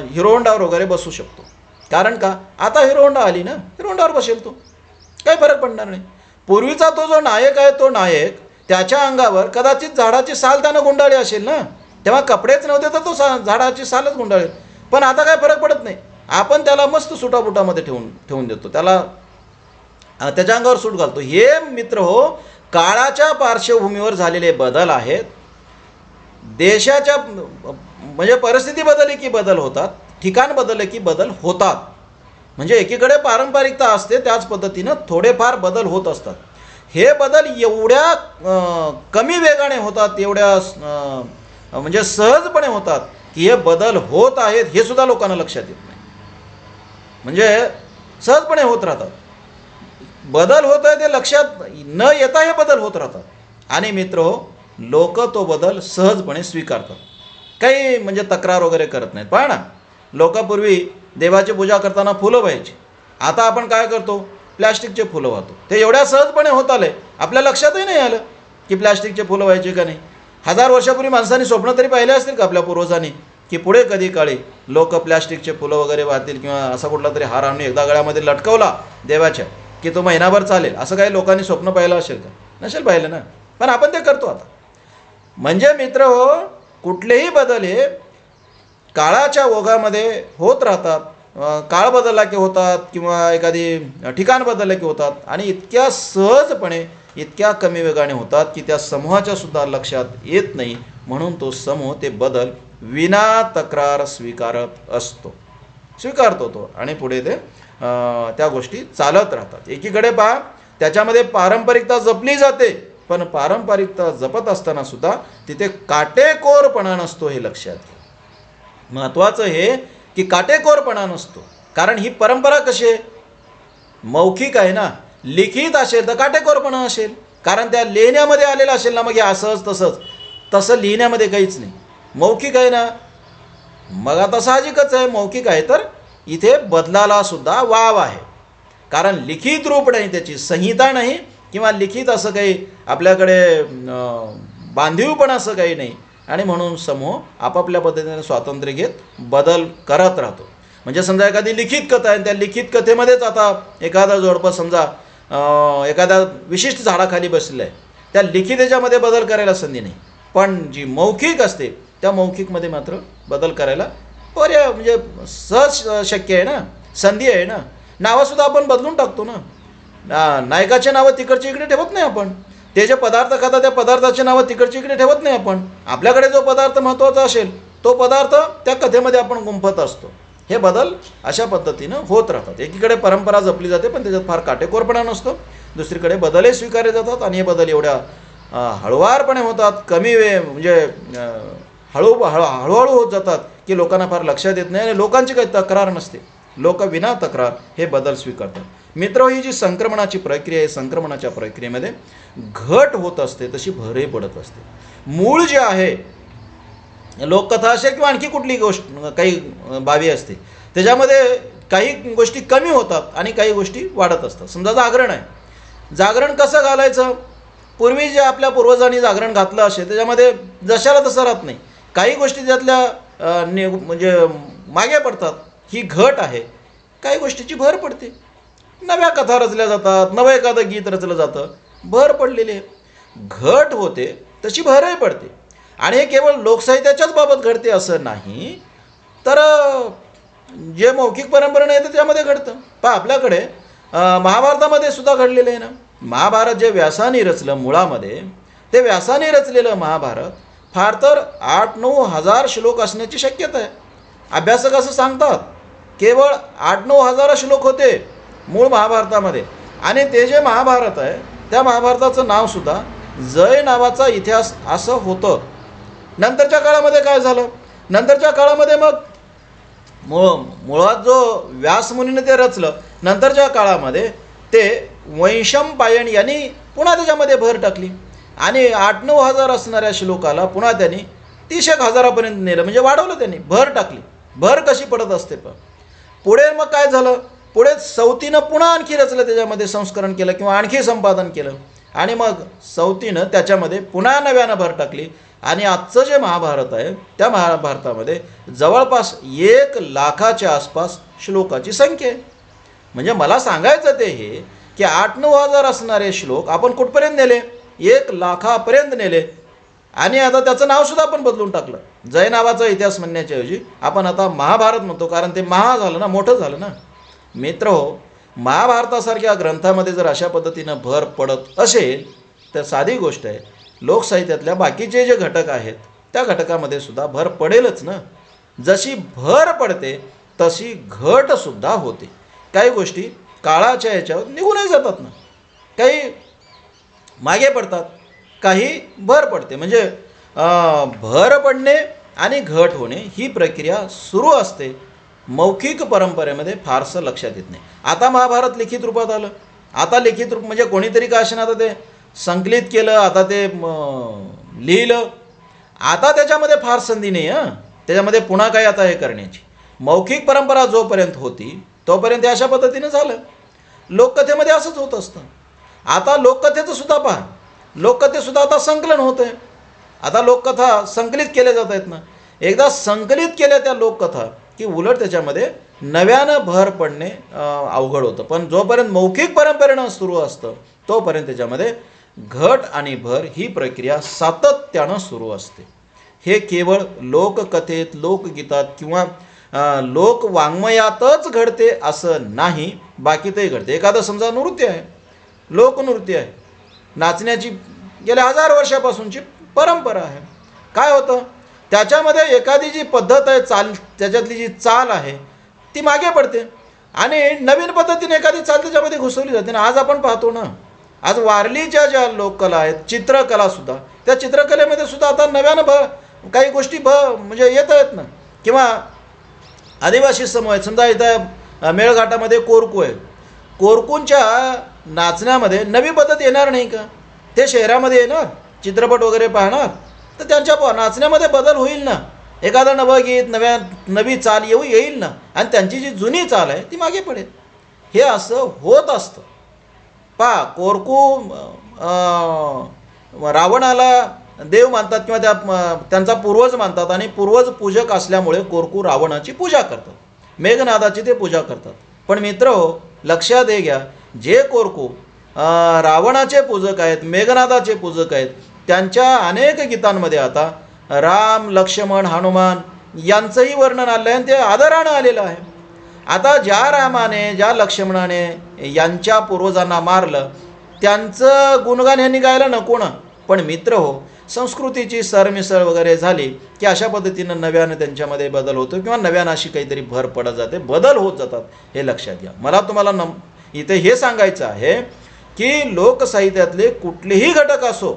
हिरो होंडावर वगैरे बसू शकतो. कारण का? आता हिरो होंडा आली ना, हिरो होंडावर बसेल तो, काही फरक पडणार नाही. पूर्वीचा तो जो नायक आहे तो नायक, त्याच्या अंगावर कदाचित झाडाची साल त्यानं गुंडाळली असेल ना, तेव्हा कपडेच नव्हते तर तो झाडाची सालच गुंडाळेल. पण आता काय फरक पडत नाही. आपण त्याला मस्त सुटाबुटामध्ये ठेवून देतो, त्याला त्याच्या अंगावर सूट घालतो. हे मित्र हो, काळाच्या पार्श्वभूमीवर झालेले बदल आहेत. देशाच्या म्हणजे परिस्थिती बदलली की बदल होतात, ठिकाण बदलले की बदल होतात. म्हणजे एकीकडे पारंपरिकता असते, त्याच पद्धतीनं थोडेफार बदल होत असतात. हे बदल एवढ्या कमी वेगाने होतात, एवढ्या म्हणजे सहजपणे होतात की हे बदल होत आहेत हे सुद्धा लोकांना लक्षात येत नाही. म्हणजे सहजपणे होत राहतात. बदल होत आहे ते लक्षात न येता हे बदल होत राहतात. आणि मित्र हो, लोक तो बदल सहजपणे स्वीकारतात, काही म्हणजे तक्रार वगैरे करत नाहीत. पहा ना, लोकांपूर्वी देवाची पूजा करताना फुलं व्हायची, आता आपण काय करतो, प्लॅस्टिकचे फुलं वाहतो. ते एवढ्या सहजपणे होत आले, आपल्या लक्षातही नाही आलं की प्लॅस्टिकचे फुलं व्हायचे का नाही. 1000 वर्षापूर्वी माणसांनी स्वप्न तरी पाहिले असतील का आपल्या पूर्वजांनी की पुढे कधी काळी लोक प्लॅस्टिकचे फुलं वगैरे वाहतील किंवा असा कुठला तरी हार आणून एकदा गळ्यामध्ये लटकवला देवाच्या की तो महिनाभर चालेल, असं काही लोकांनी स्वप्न पाहिलं असेल का? नसेल पाहिलं ना. पण आपण ते करतो आता. म्हणजे मित्र हो, कुठलेही बदल हे काळाच्या ओघामध्ये होत राहतात. काळ बदलला की होतात किंवा एखादी ठिकाण बदललं की होतात, आणि इतक्या सहजपणे इतक्या कमी वेगाने होतात की त्या समूहाच्या सुद्धा लक्षात येत नाही. म्हणून तो समूह ते बदल विना तक्रार स्वीकारतो तो, आणि पुढे ते त्या गोष्टी चालत राहतात. एकीकडे पहा, त्याच्यामध्ये पारंपरिकता जपली जाते, पण पारंपरिकता जपत असताना सुद्धा तिथे काटेकोरपणा नसतो, हे लक्षात घ्या. महत्त्वाचं हे की काटेकोरपणा नसतो. कारण ही परंपरा कशी आहे, मौखिक आहे ना. लिखित असेल तर काटेकोरपणा असेल, कारण त्या लिहिण्यामध्ये आलेलं असेल ना, मग हे असंच तसं लिहिण्यामध्ये काहीच नाही. मौखिक आहे ना, मग आता साहजिकच आहे, मौखिक आहे तर इथे बदलाला सुद्धा वाव आहे. कारण लिखित रूप नाही, त्याची संहिता नाही, किंवा लिखित असं काही आपल्याकडे बांधीवपण असं काही नाही. आणि म्हणून समूह आपापल्या पद्धतीने स्वातंत्र्य घेत बदल करत राहतो. म्हणजे समजा एखादी लिखित कथा आहे, त्या लिखित कथेमध्येच आता एखादा जोडपं समजा एखाद्या विशिष्ट झाडाखाली बसलेलं आहे, त्या लिखित याच्यामध्ये बदल करायला संधी नाही. पण जी मौखिक असते त्या मौखिकमध्ये मात्र बदल करायला म्हणजे सहज शक्य आहे ना, संधी आहे ना. नावंसुद्धा आपण बदलून टाकतो ना. नायकाचे नावं तिकडची इकडे ठेवत नाही आपण. ते जे पदार्थ खाता त्या पदार्थाचे नावं तिकडची इकडे ठेवत नाही आपण. आपल्याकडे जो पदार्थ महत्त्वाचा असेल तो पदार्थ त्या कथेमध्ये आपण गुंफत असतो. हे बदल अशा पद्धतीनं होत राहतात. एकीकडे परंपरा जपली जाते पण त्याच्यात फार काटेकोरपणा नसतो, दुसरीकडे बदलही स्वीकारले जातात. आणि हे बदल एवढ्या हळुवारपणे होतात, कमी म्हणजे हळूहळू होत जातात की लोकांना फार लक्षात येत नाही, आणि लोकांची काही तक्रार नसते. लोक विना तक्रार हे बदल स्वीकारतात. मित्र, ही जी संक्रमणाची प्रक्रिया आहे, संक्रमणाच्या प्रक्रियेमध्ये घट होत असते तशी भरही पडत असते. मूळ जे आहे, लोककथा असेल किंवा आणखी कुठली गोष्ट काही बाबी असते, त्याच्यामध्ये काही गोष्टी कमी होतात आणि काही गोष्टी वाढत असतात. समजा जागरण आहे, जागरण कसं घालायचं, पूर्वी जे आपल्या पूर्वजांनी जागरण घातलं असेल त्याच्यामध्ये जशाला तसं राहत नाही. काही गोष्टी त्यातल्या म्हणजे मागे पडतात, ही घट आहे. काही गोष्टीची भर पडते, नव्या कथा रचल्या जातात, नवं एखादं गीत रचलं जातं, भर पडलेली आहे. घट होते तशी भरही पडते. आणि हे केवळ लोकसाहित्याच्याच बाबत घडते असं नाही, तर जे मौखिक परंपरेने येतं त्यामध्ये घडतं. पहा आपल्याकडे महाभारतामध्ये सुद्धा घडलेलं आहे ना. महाभारत जे व्यासाने रचलं मुळामध्ये, ते व्यासाने रचलेलं महाभारत फार तर 8-9 हजार श्लोक असण्याची शक्यता आहे. अभ्यासक असं सांगतात केवळ 8-9 हजार श्लोक होते मूळ महाभारतामध्ये. आणि ते जे महाभारत आहे त्या महाभारताचं नावसुद्धा जय नावाचा इतिहास असं होतं. नंतरच्या काळामध्ये काय झालं, नंतरच्या काळामध्ये मग मुळात जो व्यासमुनीने ते रचलं, नंतरच्या काळामध्ये ते वैशंपायन यांनी पुन्हा त्याच्यामध्ये भर टाकली आणि 8-9 हजार असणाऱ्या श्लोकाला पुन्हा त्यांनी 30-1 हजारापर्यंत नेलं, म्हणजे वाढवलं त्यांनी, भर टाकली. भर कशी पडत असते पण पुढे मग काय झालं, पुढे सौतीनं पुन्हा आणखी रचलं, त्याच्यामध्ये संस्करण केलं किंवा आणखी संपादन केलं आणि मग सौतीनं त्याच्यामध्ये पुन्हा नव्यानं भर टाकली. आणि आजचं जे महाभारत आहे त्या महाभारतामध्ये जवळपास 1 लाखाच्या आसपास श्लोकाची संख्या आहे. म्हणजे मला सांगायचं ते हे की 8-9 हजार असणारे श्लोक आपण कुठपर्यंत नेले, 1 लाखापर्यंत नेले. आणि आता त्याचं नावसुद्धा आपण बदलून टाकलं. जय नावाचा इतिहास म्हणण्याच्याऐवजी आपण आता महाभारत म्हणतो, कारण ते महा झालं ना, मोठं झालं ना. मित्र हो, महाभारतासारख्या ग्रंथामध्ये जर अशा पद्धतीनं भर पडत असेल तर साधी गोष्ट आहे, लोकसाहित्यातल्या बाकीचे जे घटक आहेत त्या घटकामध्ये सुद्धा भर पडेलच ना. जशी भर पडते तशी घटसुद्धा होते. काही गोष्टी काळाच्या याच्यावर निघूनही जातात ना, काही मागे पडतात, काही भर पडते. म्हणजे भर पडणे आणि घट होणे ही प्रक्रिया सुरू असते. मौखिक परंपरेमध्ये फारसं लक्षात येत नाही. आता महाभारत लिखित रूपात आलं, आता लिखित रूप म्हणजे कोणीतरी का असेना आता ते संकलित केलं, आता ते लिहिलं, आता त्याच्यामध्ये फार संधी नाही त्याच्यामध्ये पुन्हा काय आता हे करण्याची. मौखिक परंपरा जोपर्यंत होती तोपर्यंत अशा पद्धतीनं झालं. लोककथेमध्ये असंच होत असतं. आता लोककथेचं सुद्धा पहा, लोककथेसुद्धा आता संकलन होतं आहे. आता लोककथा संकलित केल्या जात आहेत ना. एकदा संकलित केल्या त्या लोककथा की उलट त्याच्यामध्ये नव्यानं भर पडणे अवघड होतं. पण जोपर्यंत मौखिक परंपरेनं सुरू असतं तोपर्यंत त्याच्यामध्ये घट आणि भर ही प्रक्रिया सातत्यानं सुरू असते. हे केवळ लोककथेत, लोकगीतात किंवा लोकवाङ्मयातच घडते असं नाही, बाकीतही घडते. एखादं समजा नृत्य आहे, लोकनृत्य आहे, नाचण्याची गेल्या 1000 वर्षापासूनची परंपरा आहे. काय होतं त्याच्यामध्ये एखादी जी पद्धत आहे, त्याच्यातली जी चाल आहे ती मागे पडते आणि नवीन पद्धतीने एखादी चाल त्याच्यामध्ये घुसवली जाते ना. आज आपण पाहतो ना, आज वारलीच्या ज्या लोककला आहेत, चित्रकलासुद्धा, त्या चित्रकलेमध्ये सुद्धा आता नव्यानं काही गोष्टी म्हणजे येत आहेत ना. किंवा आदिवासी समूह आहेत, समजा इथं मेळघाटामध्ये कोरकू आहे, कोरकूंच्या नाचण्यामध्ये नवी पद्धत येणार नाही का? ते शहरामध्ये येणार, चित्रपट वगैरे पाहणार, तर त्यांच्या नाचण्यामध्ये बदल होईल ना. एखादं नवं गीत, नवी चाल येईल ना, आणि त्यांची जी जुनी चाल आहे ती मागे पडेल. हे असं होत असतं. पहा, कोरकू रावणाला देव मानतात किंवा त्यांचा पूर्वज मानतात आणि पूर्वज पूजक असल्यामुळे कोरकू रावणाची पूजा करतात, मेघनादाची ते पूजा करतात. पण मित्र हो, लक्षात हे घ्या, जे कोरकू रावणाचे पूजक आहेत, मेघनादाचे पूजक आहेत, त्यांच्या अनेक गीतांमध्ये आता राम, लक्ष्मण, हनुमान यांचंही वर्णन आलं आहे आणि ते आदरानं आलेलं आहे. आता ज्या रामाने, ज्या लक्ष्मणाने यांच्या पूर्वजांना मारलं त्यांचं गुणगान ह्यांनी गायला नको ना. पण मित्र हो, संस्कृतीची सरमिसळ वगैरे झाली की अशा पद्धतीनं नव्यानं त्यांच्यामध्ये बदल होतो किंवा नव्यानं अशी काहीतरी भर पडत जाते, बदल होत जातात. हे लक्षात घ्या. मला तुम्हाला इथे हे सांगायचं आहे की लोकसाहित्यातले कुठलेही घटक असो,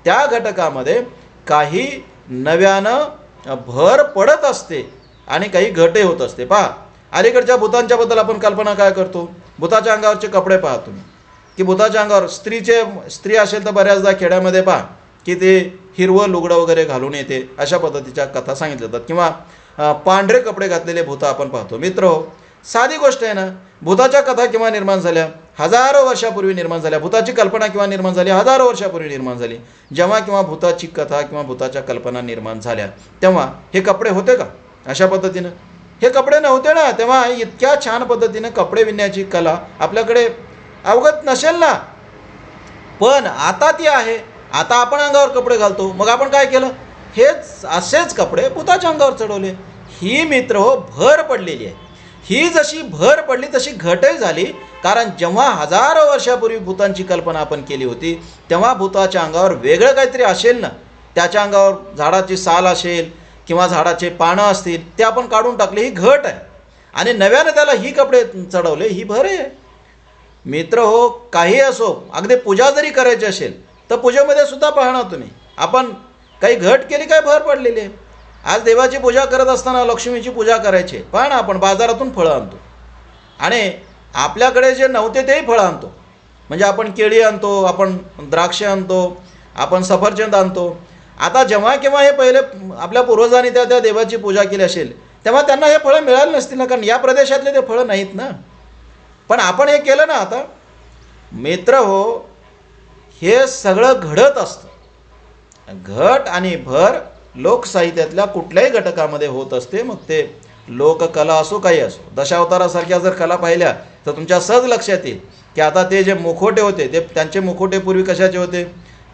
त्या घटकामध्ये काही नव्यानं भर पडत असते आणि काही घटही होत असते. पहा, अलीकडच्या भूतांच्या बद्दल आपण कल्पना काय करतो, भूताच्या अंगावरचे कपडे पहा तुम्ही, की भूताच्या अंगावर स्त्री असेल तर बऱ्याचदा खेड्यामध्ये पहा की ते हिरवं लुगडं वगैरे घालून येते, अशा पद्धतीच्या कथा सांगितल्या जातात. किंवा पांढरे कपडे घातलेले भूतं आपण पाहतो. मित्र हो, साधी गोष्ट आहे ना. भूताच्या कथा केव्हा निर्माण झाल्या? हजारो वर्षापूर्वी निर्माण झाल्या. भूताची कल्पना केव्हा निर्माण झाली? हजारो वर्षापूर्वी निर्माण झाली. जेव्हा किंवा भूताची कथा किंवा भूताच्या कल्पना निर्माण झाल्या तेव्हा हे कपडे होते का अशा पद्धतीनं? हे कपडे नव्हते ना. तेव्हा इतक्या छान पद्धतीनं कपडे विणण्याची कला आपल्याकडे अवगत नसेल ना. पण आता ती आहे. आता आपण अंगावर कपडे घालतो. मग आपण काय केलं? हेच असेच कपडे भूताच्या अंगावर चढवले. ही मित्र हो भर पडलेली आहे. ही जशी भर पडली तशी घटही झाली. कारण जेव्हा हजारो वर्षापूर्वी भूतांची कल्पना आपण केली होती तेव्हा भूताच्या अंगावर वेगळं काहीतरी असेल ना. त्याच्या अंगावर झाडाची साल असेल किंवा झाडाचे पानं असतील, ते आपण काढून टाकले. ही घट आहे आणि नव्यानं त्याला ही कपडे चढवले, ही भर आहे. मित्र हो, काही असो, अगदी पूजा जरी करायची असेल तर पूजेमध्ये सुद्धा पाहणार तुम्ही, आपण काही घट केली, काय भर पडलेली आहे. आज देवाची पूजा करत असताना लक्ष्मीची पूजा करायची, पहा ना, आपण बाजारातून फळं आणतो आणि आपल्याकडे जे नव्हते तेही फळं आणतो. म्हणजे आपण केळी आणतो, आपण द्राक्ष आणतो, आपण सफरचंद आणतो. आता जेव्हा केव्हा हे पहिले आपल्या पूर्वजांनी त्या देवाची पूजा केली असेल तेव्हा त्यांना हे फळं मिळाली नसतील ना, कारण या प्रदेशातले ते फळं नाहीत ना. पण आपण हे केलं ना. आता मित्र हो, हे सगळं घडत असतं. घट आणि भर लोकसाहित्यातल्या कुठल्याही घटकामध्ये होत असते. मग ते लोककला असो, काही असो. दशावतारासारख्या जर कला पाहिल्या तर तुमच्या सहज लक्षात येईल की आता ते जे मुखोटे होते ते त्यांचे मुखोटे पूर्वी कशाचे होते.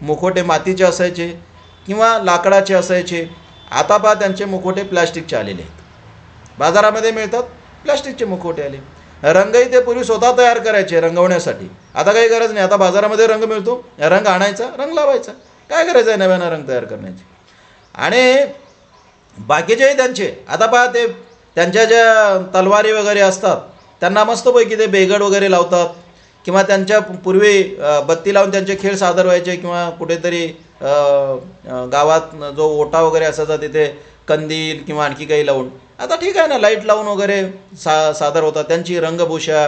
मुखोटे मातीचे असायचे किंवा लाकडाचे असायचे. आता पहा त्यांचे मुखोटे प्लॅस्टिकचे आलेले आहेत, बाजारामध्ये मिळतात. प्लॅस्टिकचे मुखोटे आले. रंगही ते पूर्वी स्वतः तयार करायचे रंगवण्यासाठी. आता काही गरज नाही, आता बाजारामध्ये रंग मिळतो, रंग आणायचा, रंग लावायचा. काय गरज आहे नव्यानं रंग तयार करण्याची. आणि बाकीचेही त्यांचे आता पहा, ते त्यांच्या ज्या तलवारी वगैरे असतात त्यांना मस्तपैकी ते बेगड वगैरे लावतात किंवा त्यांच्या पूर्वी बत्ती लावून त्यांचे खेळ सादर व्हायचे किंवा कुठेतरी गावात जो ओटा वगैरे असायचा तिथे कंदील किंवा आणखी काही लावून. आता ठीक आहे ना, लाईट लावून वगैरे सादर होतात. त्यांची रंगभूषा,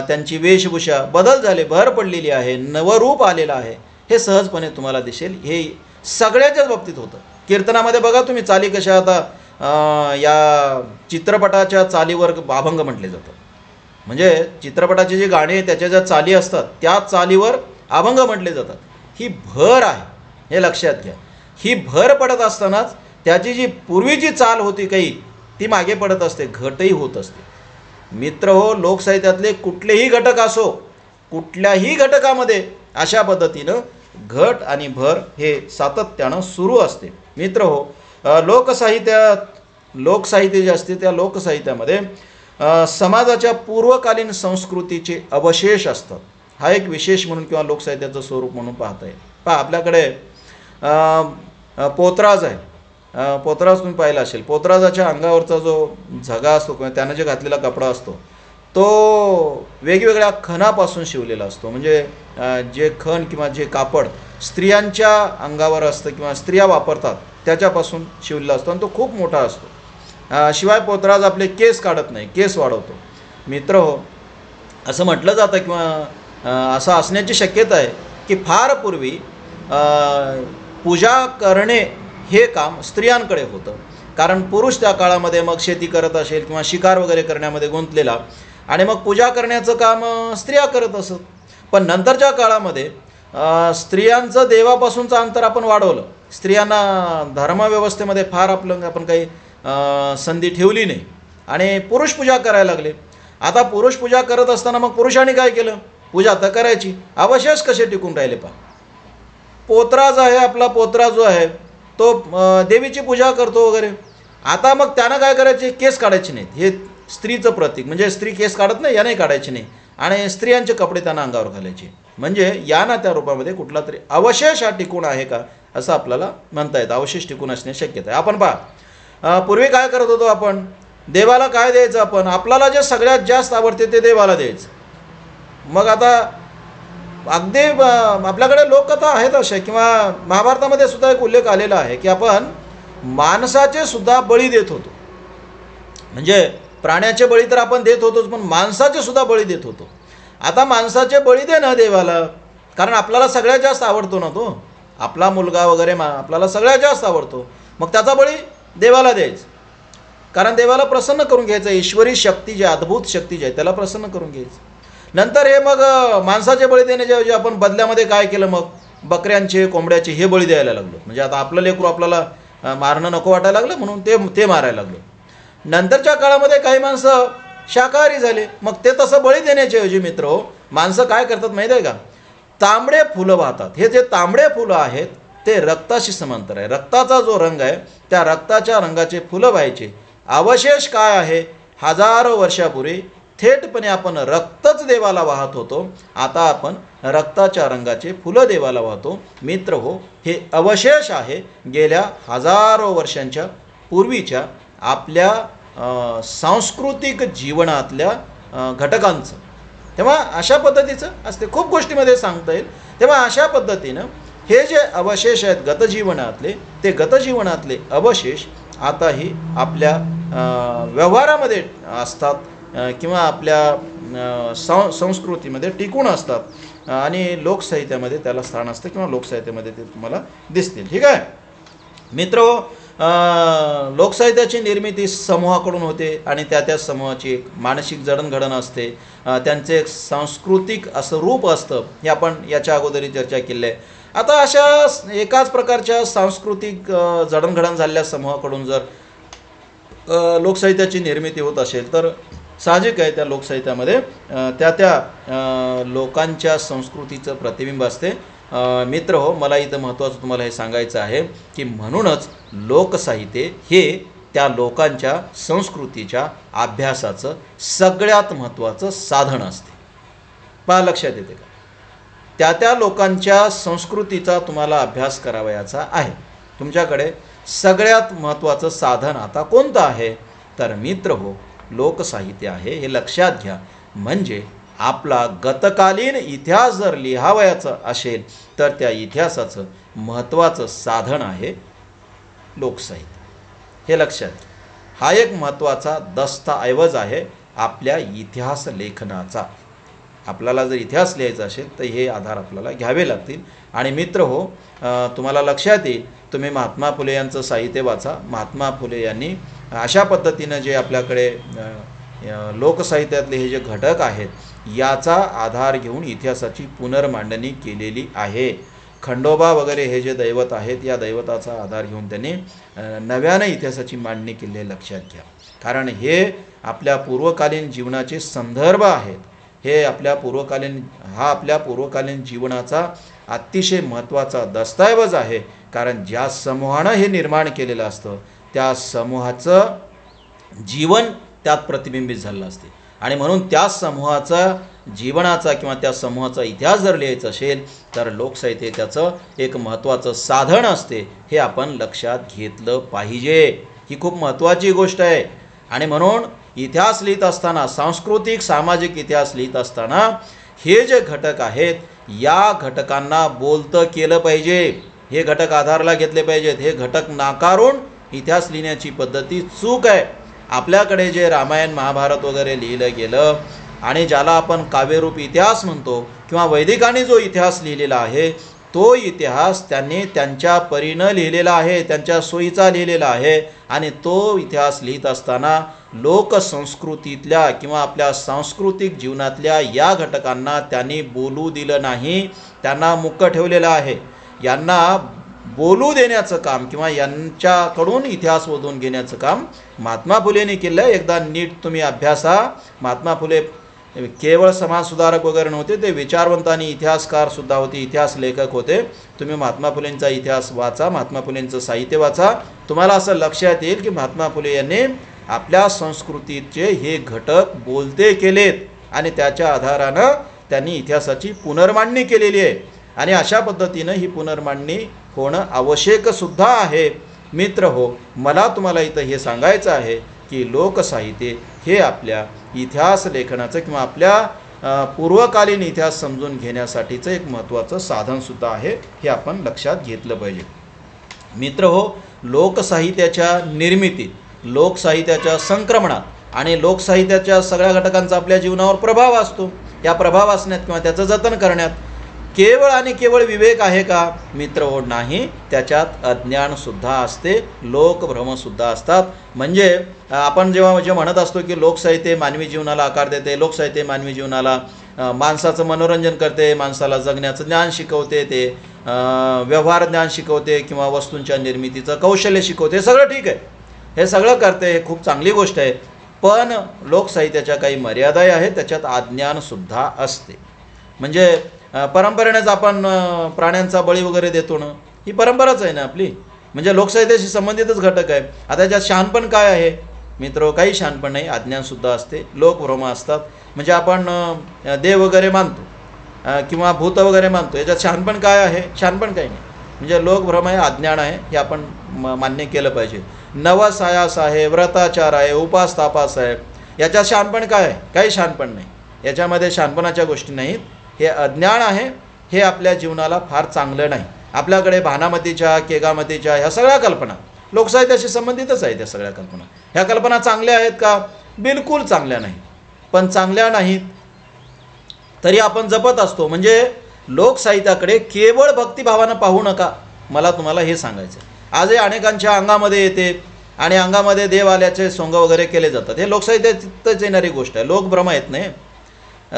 त्यांची वेशभूषा बदल झाले, भर पडलेली आहे, नवरूप आलेलं आहे. हे सहजपणे तुम्हाला दिसेल. हे सगळ्याच्याच बाबतीत होतं. कीर्तनामध्ये बघा तुम्ही चाली कशा. आता या चित्रपटाच्या चालीवर अभंग म्हटले जातात. म्हणजे चित्रपटाची जी गाणी त्याच्या ज्या चाली असतात त्या चालीवर अभंग म्हटले जातात. ही भर आहे, हे लक्षात घ्या. ही भर पडत असतानाच त्याची जी पूर्वीची चाल होती काही, ती मागे पडत असते, घटही होत असते. मित्र हो, लोकसाहित्यातले कुठलेही घटक असो, कुठल्याही घटकामध्ये अशा पद्धतीनं घट आणि भर हे सातत्यानं सुरू असते. मित्र हो, लोकसाहित्य जे असते त्या लोकसाहित्यामध्ये समाजाच्या पूर्वकालीन संस्कृतीचे अवशेष असतात. हा एक विशेष म्हणून किंवा लोकसाहित्याचं स्वरूप म्हणून पाहता येईल. पहा, आपल्याकडे पोतराज आहे. पोतराज तुम्ही पाहिला असेल. पोतराजाच्या अंगावरचा जो झगा असतो किंवा त्यानं जे घातलेला कपडा असतो तो वेगवेगळ्या खणापासून शिवलेला असतो. म्हणजे जे खण किंवा जे कापड स्त्रियांच्या अंगावर असतं किंवा स्त्रिया वापरतात त्याच्यापासून शिवलेला असतो आणि तो खूप मोठा असतो. शिवाय पोतराज आपले केस काढत नाही, केस वाढवतो. मित्र हो, असं म्हटलं जातं किंवा असं असण्याची शक्यता आहे की फार पूर्वी पूजा करणे हे काम स्त्रियांकडे होतं. कारण पुरुष त्या काळामध्ये मग शेती करत असेल किंवा शिकार वगैरे करण्यामध्ये गुंतलेला आणि मग पूजा करण्याचं काम स्त्रिया करत असत. पण नंतरच्या काळामध्ये स्त्रियांचं देवापासूनचं अंतर आपण वाढवलं. स्त्रियांना धर्मव्यवस्थेमध्ये फार आपण काही संधी ठेवली नाही आणि पुरुष पूजा करायला लागले. आता पुरुष पूजा करत असताना मग पुरुषांनी काय केलं, पूजा तर करायची, अवशेष कसे टिकून राहिले पहा. पोतराज आहे, आपला पोतराज जो आहे तो देवीची पूजा करतो वगैरे. आता मग त्यानं काय करायचे, केस काढायचे नाहीत. हे स्त्रीचं प्रतीक, म्हणजे स्त्री केस काढत नाही, याने काढायचे नाही. आणि स्त्रियांचे कपडे त्यांना अंगावर घालायचे. म्हणजे या ना त्या रूपामध्ये कुठला तरी अवशेष हा टिकून आहे का असं आपल्याला म्हणता येतं. अवशेष टिकून असण्याची शक्यता आहे. आपण पहा, पूर्वी काय करत होतो आपण, देवाला काय द्यायचं, आपण आपल्याला जे सगळ्यात जास्त आवडते ते देवाला द्यायचं. मग आता अगदी आपल्याकडे लोककथा आहेत अशा, किंवा महाभारतामध्ये सुद्धा एक उल्लेख आलेला आहे की आपण माणसाचे सुद्धा बळी देत होतो. म्हणजे प्राण्याचे बळी तर आपण देत होतोच, पण माणसाचे सुद्धा बळी देत होतो. आता माणसाचे बळी दे ना देवाला, कारण आपल्याला सगळ्यात जास्त आवडतो ना तो, आपला मुलगा वगैरे आपल्याला सगळ्यात जास्त आवडतो. मग त्याचा बळी देवाला द्यायचं, कारण देवाला प्रसन्न करून घ्यायचं. ईश्वरी शक्ती जी, अद्भुत शक्ती जी आहे त्याला प्रसन्न करून घ्यायचं. नंतर हे मग माणसाचे बळी देण्याच्या आपण बदल्यामध्ये काय केलं, मग बकऱ्यांचे, कोंबड्याचे हे बळी द्यायला लागलो. म्हणजे आता आपलं लेकरू आपल्याला मारणं नको वाटायला लागलं म्हणून ते मारायला लागलो. नंतरच्या काळामध्ये काही माणसं शाकाहारी झाले. मग ते तसं बळी देण्याच्या ऐवजी मित्र हो, माणसं काय करतात माहीत आहे का, तांबडे फुलं वाहतात. हे जे तांबडे फुलं आहेत ते रक्ताशी समांतर आहे. रक्ताचा जो रंग आहे त्या रक्ताच्या रंगाचे फुलं व्हायचे. अवशेष काय आहे? हजारो वर्षापूर्वी थेटपणे आपण रक्तच देवाला वाहत होतो, आता आपण रक्ताच्या रंगाचे फुलं देवाला वाहतो. मित्र हो, हे अवशेष आहे गेल्या हजारो वर्षांच्या पूर्वीच्या आपल्या सांस्कृतिक जीवनातल्या घटकांचं. तेव्हा अशा पद्धतीचं असते, खूप गोष्टीमध्ये सांगता येईल. तेव्हा अशा पद्धतीनं हे जे अवशेष आहेत गतजीवनातले, ते गतजीवनातले अवशेष आताही आपल्या व्यवहारामध्ये असतात किंवा आपल्या संस्कृतीमध्ये टिकून असतात आणि लोकसाहित्यामध्ये त्याला स्थान असतं किंवा लोकसाहित्यामध्ये ते तुम्हाला दिसतील. ठीक आहे मित्र, लोकसाहित्याची निर्मिती समूहाकडून होते आणि त्या समूहाची एक मानसिक जडणघडण असते, त्यांचे एक सांस्कृतिक असं रूप असतं. हे आपण याच्या अगोदरही चर्चा केली आहे. आता अशा एकाच प्रकारच्या सांस्कृतिक जडणघडण झालेल्या समूहाकडून जर लोकसाहित्याची निर्मिती होत असेल तर साहजिक आहे त्या लोकसाहित्यामध्ये त्या लोकांच्या संस्कृतीचं प्रतिबिंब असते. मित्र हो, मला इथं महत्त्वाचं तुम्हाला हे सांगायचं आहे की म्हणूनच लोकसाहित्य हे त्या लोकांच्या संस्कृतीच्या अभ्यासाचं सगळ्यात महत्त्वाचं साधन असते. पहा, लक्षात येते का? त्या लोकांच्या संस्कृतीचा तुम्हाला अभ्यास करावयाचा आहे. तुमच्याकडे सगळ्यात महत्त्वाचं साधन आता कोणतं आहे? तर मित्र हो, लोकसाहित्य आहे, हे लक्षात घ्या. म्हणजे आपला गतकालीन इतिहास जर लिहावयाचा असेल तर त्या इतिहासाचं महत्त्वाचं साधन आहे लोकसाहित्य. हे लक्षात घ्या. हा एक महत्त्वाचा दस्तऐवज आहे आपल्या इतिहास लेखनाचा. आपल्याला जर इतिहास लिहायचा असेल तर हे आधार आपल्याला घ्यावे लागतील. आणि मित्र हो, तुम्हाला लक्षात येईल, तुम्ही महात्मा फुले यांचं साहित्य वाचा. महात्मा फुले यांनी अशा पद्धतीनं जे आपल्याकडे लोकसाहित्यातले हे जे घटक आहेत याचा आधार घेऊन इतिहासाची पुनर्मांडणी केलेली आहे. खंडोबा वगैरे हे जे दैवत आहेत या दैवताचा आधार घेऊन त्यांनी नव्याने इतिहासाची मांडणी केली आहे. लक्षात घ्या, कारण हे आपल्या पूर्वकालीन जीवनाचे संदर्भ आहेत. हे आपल्या पूर्वकालीन जीवनाचा अतिशय महत्त्वाचा दस्तऐवज आहे. कारण ज्या समूहानं हे निर्माण केलेलं असतं त्या समूहाचं जीवन त्यात प्रतिबिंबित झालेलं असते आणि म्हणून त्या समूहाचा जीवनाचा किंवा त्या समूहाचा इतिहास जर लिहायचा असेल तर लोकसाहित्य त्याचं एक महत्त्वाचं साधन असते. हे आपण लक्षात घेतलं पाहिजे. ही खूप महत्त्वाची गोष्ट आहे. आणि म्हणून इतिहास लिहित असताना, सांस्कृतिक सामाजिक इतिहास लिहित असताना हे जे घटक आहेत या घटकांना बोलतं केलं पाहिजे. हे घटक आधारला घेतले पाहिजेत. हे घटक नाकारून इतिहास लिहिण्याची पद्धती चूक आहे. आपल्याकडे जे रामायण महाभारत वगैरे लिहिलं गेलं आणि ज्याला आपण काव्यरूप इतिहास म्हणतो किंवा वैदिकांनी जो इतिहास लिहिलेला आहे तो इतिहास त्यांनी त्यांच्या परीनं लिहिलेला आहे, त्यांच्या सोयीचा लिहिलेला आहे. आणि तो इतिहास लिहित असताना लोकसंस्कृतीतल्या किंवा आपल्या सांस्कृतिक जीवनातल्या या घटकांना त्यांनी बोलू दिलं नाही, त्यांना मुक्क ठेवलेलं आहे. यांना बोलू देण्याचं काम किंवा यांच्याकडून इतिहास ओढून घेण्याचं काम महात्मा फुलेंनी केलं आहे. एकदा नीट तुम्ही अभ्यासा. महात्मा फुले केवळ समाजसुधारक वगैरे नव्हते, ते विचारवंत आणि इतिहासकारसुद्धा होते, इतिहास लेखक होते. तुम्ही महात्मा फुलेंचा इतिहास वाचा, महात्मा फुलेंचं साहित्य वाचा. तुम्हाला असं लक्षात येईल की महात्मा फुले यांनी आपल्या संस्कृतीचे हे घटक बोलते केलेत आणि त्याच्या आधारानं त्यांनी इतिहासाची पुनर्मांडणी केलेली आहे. आणि अशा पद्धतीनं ही पुनर्मांडणी होणं आवश्यकसुद्धा आहे. मित्र हो, मला तुम्हाला इथं हे सांगायचं आहे की लोकसाहित्य हे आपल्या इतिहास लेखनाचं किंवा आपल्या पूर्वकालीन इतिहास समजून घेण्यासाठीचं एक महत्त्वाचं साधनसुद्धा आहे. हे आपण लक्षात घेतलं पाहिजे. मित्र हो, लोकसाहित्याच्या निर्मितीत, लोकसाहित्याच्या संक्रमणात आणि लोकसाहित्याच्या सगळ्या घटकांचा आपल्या जीवनावर प्रभाव असतो. या प्रभाव असण्यात किंवा त्याचं जतन करण्यात केवळ आणि केवळ विवेक आहे का? मित्र हो, नाही. त्याच्यात अज्ञानसुद्धा असते, लोकभ्रमसुद्धा असतात. म्हणजे आपण जेव्हा म्हणत असतो की लोकसाहित्य मानवी जीवनाला आकार देते, लोकसाहित्य मानवी जीवनाला माणसाचं मनोरंजन करते, माणसाला जगण्याचं ज्ञान शिकवते, ते व्यवहार ज्ञान शिकवते किंवा वस्तूंच्या निर्मितीचं कौशल्य शिकवते, सगळं ठीक आहे, हे सगळं करते, हे खूप चांगली गोष्ट आहे. पण लोकसाहित्याच्या काही मर्यादाही आहेत, त्याच्यात अज्ञानसुद्धा असते. म्हणजे परंपरेनेच आपण प्राण्यांचा बळी वगैरे देतो ना, ही परंपराच आहे ना आपली, म्हणजे लोकसाहित्याशी संबंधितच घटक आहे. आता याच्यात शहाणपण काय आहे मित्र? काही शहाणपण नाही, अज्ञानसुद्धा असते, लोकभ्रम असतात. म्हणजे आपण देव वगैरे मानतो किंवा भूत वगैरे मानतो, याच्यात शहाणपण काय आहे? शहाणपण काही नाही, म्हणजे लोकभ्रम आहे, अज्ञान आहे, हे आपण मान्य केलं पाहिजे. नवसायास आहे, व्रताचार आहे, उपास तापास आहे, याच्यात शहाणपण काय आहे? काही शहाणपण नाही, याच्यामध्ये शहाणपणाच्या गोष्टी नाहीत. हे अज्ञान आहे, हे आपल्या जीवनाला फार चांगलं नाही. आपल्याकडे भानामतीच्या, केगामतीच्या ह्या सगळ्या कल्पना लोकसाहित्याशी संबंधितच आहेत. त्या सगळ्या कल्पना, ह्या कल्पना चांगल्या आहेत का? बिलकुल चांगल्या नाहीत. पण चांगल्या नाहीत तरी आपण जपत असतो. म्हणजे लोकसाहित्याकडे केवळ भक्तिभावानं पाहू नका, मला तुम्हाला हे सांगायचं. आजही अनेकांच्या अंगामध्ये येते आणि अंगामध्ये देव आल्याचे सोंग वगैरे केले जातात. हे लोकसाहित्यातच येणारी गोष्ट आहे. लोकभ्रम येत नाही,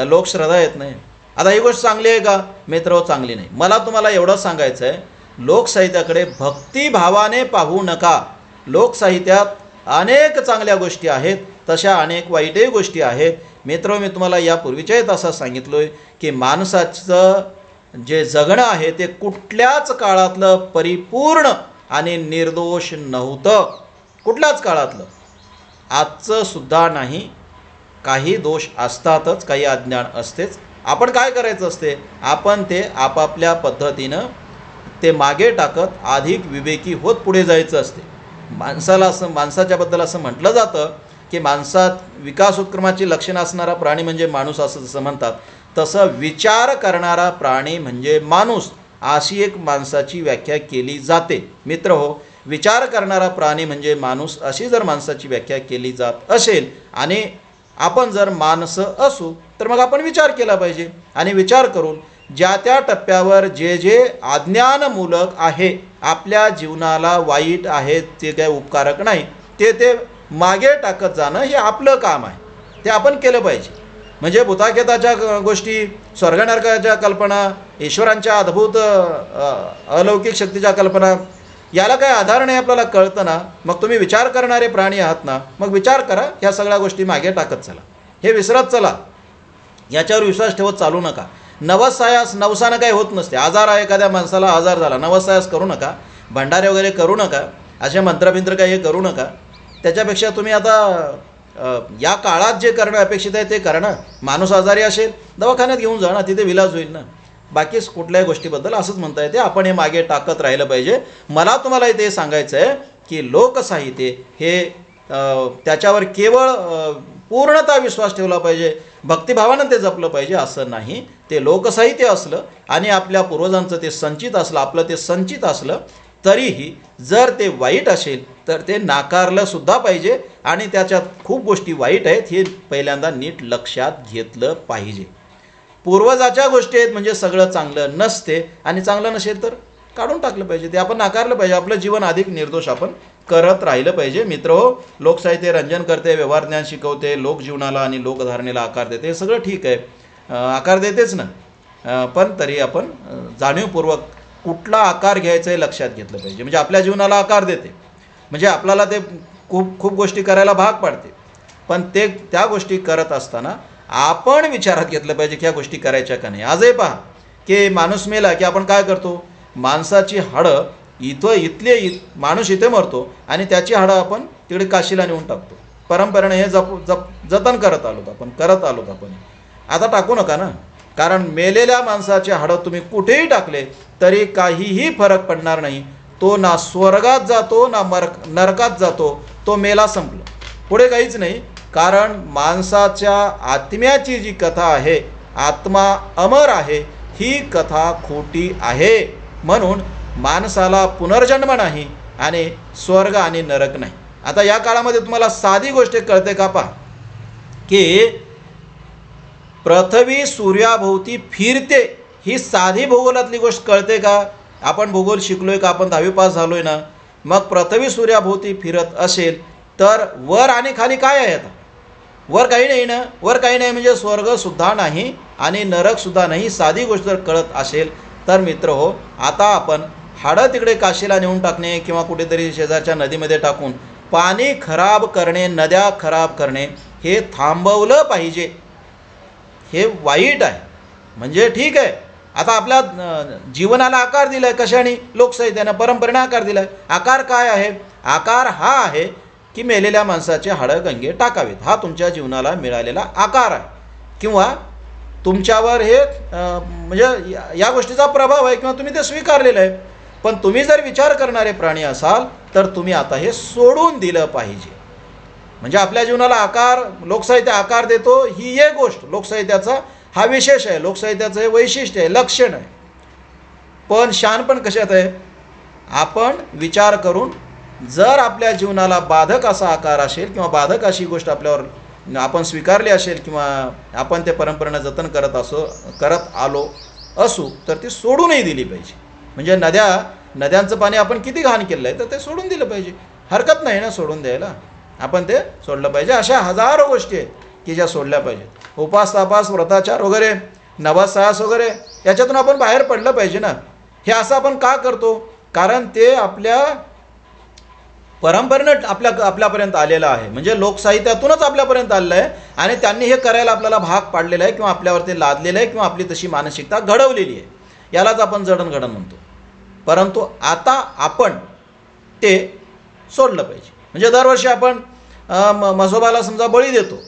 लोकश्रद्धा येत नाही. आता ही गोष्ट चांगली आहे का मित्र? चांगली नाही. मला तुम्हाला एवढंच सांगायचं आहे, लोकसाहित्याकडे भक्तिभावाने पाहू नका. लोकसाहित्यात अनेक चांगल्या गोष्टी आहेत, तशा अनेक वाईटही गोष्टी आहेत. मित्र, मी तुम्हाला यापूर्वीच्याही असं सांगितलं आहे की माणसाचं जे जगणं आहे ते कुठल्याच काळातलं परिपूर्ण आणि निर्दोष नव्हतं, कुठल्याच काळातलं. आजचं सुद्धा नाही. काही दोष असतातच, काही अज्ञान असतेच. आपण काय करायचं असते? आपण ते आपापल्या पद्धतीनं ते मागे टाकत अधिक विवेकी होत पुढे जायचं असते. माणसाच्याबद्दल असं म्हटलं जातं की माणसात विकासोत्क्रमाची लक्षणं असणारा प्राणी म्हणजे माणूस, असं जसं म्हणतात तसं विचार करणारा प्राणी म्हणजे माणूस, अशी एक माणसाची व्याख्या केली जाते. मित्र हो, विचार करणारा प्राणी म्हणजे माणूस, अशी जर माणसाची व्याख्या केली जात असेल आणि आपण जर माणसं असू तर मग आपण विचार केला पाहिजे. आणि विचार करून ज्या त्या टप्प्यावर जे जे अज्ञानमूलक आहे, आपल्या जीवनाला वाईट आहे, ते काय उपकारक नाही, ते मागे टाकत जाणं हे आपलं काम आहे, ते आपण केलं पाहिजे. म्हणजे भूताखेताच्या गोष्टी, स्वर्गनरकाच्या कल्पना, ईश्वरांच्या अद्भुत अलौकिक शक्तीच्या कल्पना, याला काय आधार नाही आपल्याला कळतं ना. मग तुम्ही विचार करणारे प्राणी आहात ना, मग विचार करा, ह्या सगळ्या गोष्टी मागे टाकत चला, हे विसरत चला, याच्यावर विश्वास ठेवत चालू नका. नवसायास, नवसानं काही होत नसते. आजार आहे, एखाद्या माणसाला आजार झाला, नवसायास करू नका, भंडारे वगैरे करू नका, असे मंत्रबिंत्र काही हे करू नका. त्याच्यापेक्षा तुम्ही आता या काळात जे करणं अपेक्षित आहे ते करा ना. माणूस आजारी असेल, दवाखान्यात घेऊन जा ना, तिथे विलाज होईल ना. बाकी कुठल्याही गोष्टीबद्दल असंच म्हणता येते, आपण हे मागे टाकत राहिलं पाहिजे. मला तुम्हाला इथे सांगायचं आहे की लोकसाहित्य हे त्याच्यावर केवळ पूर्णतः विश्वास ठेवला पाहिजे, भक्तिभावानं ते जपलं पाहिजे असं नाही. ते लोकसाहित्य असलं आणि आपल्या पूर्वजांचं ते संचित असलं, आपलं ते संचित असलं, तरीही जर ते वाईट असेल तर ते नाकारलं सुद्धा पाहिजे आणि त्याच्यात खूप गोष्टी वाईट आहेत हे पहिल्यांदा नीट लक्षात घेतलं पाहिजे. पूर्वजाच्या गोष्टी आहेत म्हणजे सगळं चांगलं नसते, आणि चांगलं नसेल तर काढून टाकलं पाहिजे, ते आपण नाकारलं पाहिजे. आपलं जीवन अधिक निर्दोष आपण करत राहिलं पाहिजे. मित्र हो, लोकसाहित्य रंजन करते, व्यवहार ज्ञान शिकवते, लोकजीवनाला आणि लोकधारणेला आकार देते, हे सगळं ठीक आहे, आकार देतेच ना. पण तरी आपण जाणीवपूर्वक कुठला आकार घ्यायचं हे लक्षात घेतलं पाहिजे. म्हणजे आपल्या जीवनाला आकार देते, म्हणजे आपल्याला ते खूप गोष्टी करायला भाग पाडते, पण त्या गोष्टी करत असताना आपण विचारात घेतलं पाहिजे की ह्या गोष्टी करायच्या का नाही. आजही पहा की माणूस मेला की आपण काय करतो, माणसाची हाडं माणूस इथे मरतो आणि त्याची हाडं आपण तिकडे काशीला नेऊन टाकतो. परंपरेने हे जतन करत आलोत आपण. आता टाकू नका ना, कारण मेलेल्या माणसाचे हाडं तुम्ही कुठेही टाकले तरी काहीही फरक पडणार नाही. तो ना स्वर्गात जातो ना नरकात जातो, तो मेला, संपलं, पुढे काहीच नाही. कारण माणसाच्या आत्म्याची जी कथा आहे, आत्मा अमर आहे, ही कथा खोटी आहे. म्हणून माणसाला पुनर्जन्म नाही आणि स्वर्ग आणि नरक नाही. आता या काळामध्ये तुम्हाला साधी गोष्ट कळते का? पहा की पृथ्वी सूर्याभोवती फिरते, ही साधी भूगोलातली गोष्ट कळते का? आपण भूगोल शिकलोय का? आपण 10वी पास झालोय ना. मग पृथ्वी सूर्याभोवती फिरत असेल तर वर आणि खाली काय आहे? आता वर काही नाही ना. वर काही नाही म्हणजे स्वर्गसुद्धा नाही आणि नरकसुद्धा नाही. साधी गोष्ट जर कळत असेल तर मित्र हो, आता आपण हाडं तिकडे काशीला नेऊन टाकणे किंवा कुठेतरी शेजारच्या नदीमध्ये टाकून पाणी खराब करणे, नद्या खराब करणे, हे थांबवलं पाहिजे. हे वाईट आहे. म्हणजे ठीक आहे, आता आपल्या जीवनाला आकार दिला आहे कशाने? लोकसाहित्यानं, परंपरेने आकार दिला आहे. आकार काय आहे? आकार हा आहे की मेलेल्या माणसाचे हाडं गंगे टाकावेत, हा तुमच्या जीवनाला मिळालेला आकार आहे, किंवा तुमच्यावर हे म्हणजे या गोष्टीचा प्रभाव आहे, किंवा तुम्ही ते स्वीकारलेलं आहे. पण तुम्ही जर विचार करणारे प्राणी असाल तर तुम्ही आता हे सोडून दिलं पाहिजे. म्हणजे आपल्या जीवनाला आकार, लोकसाहित्य आकार देतो, ही एक गोष्ट लोकसाहित्याचा हा विशेष आहे, लोकसाहित्याचं हे वैशिष्ट्य आहे, लक्षण आहे. पण शहाणपण कशात आहे? आपण विचार करून जर आपल्या जीवनाला बाधक असा आकार असेल, किंवा बाधक अशी गोष्ट आपल्यावर आपण स्वीकारली असेल, किंवा आपण ते परंपरेनं जतन करत आलो असू, तर ती सोडूनही दिली पाहिजे. म्हणजे नद्यांचं पाणी आपण किती घाण केलं आहे तर ते सोडून दिलं पाहिजे. हरकत नाही ना सोडून द्यायला, आपण ते सोडलं पाहिजे. अशा हजारो गोष्टी आहेत की ज्या सोडल्या पाहिजेत. उपास तापास, व्रताचार वगैरे, नवसास वगैरे, याच्यातून आपण बाहेर पडलं पाहिजे ना. हे असं आपण का करतो? कारण ते आपल्या परंपरेनं आपल्यापर्यंत आलेलं आहे, म्हणजे लोकसाहित्यातूनच आपल्यापर्यंत आलेलं आहे, आणि त्यांनी हे करायला आपल्याला भाग पाडलेलं आहे, किंवा आपल्यावरती लादलेलं आहे, किंवा आपली तशी मानसिकता घडवलेली आहे. यालाच आपण जडणघडण म्हणतो. परंतु आता आपण ते सोडलं पाहिजे. म्हणजे दरवर्षी आपण म्हसोबाला समजा बळी देतो.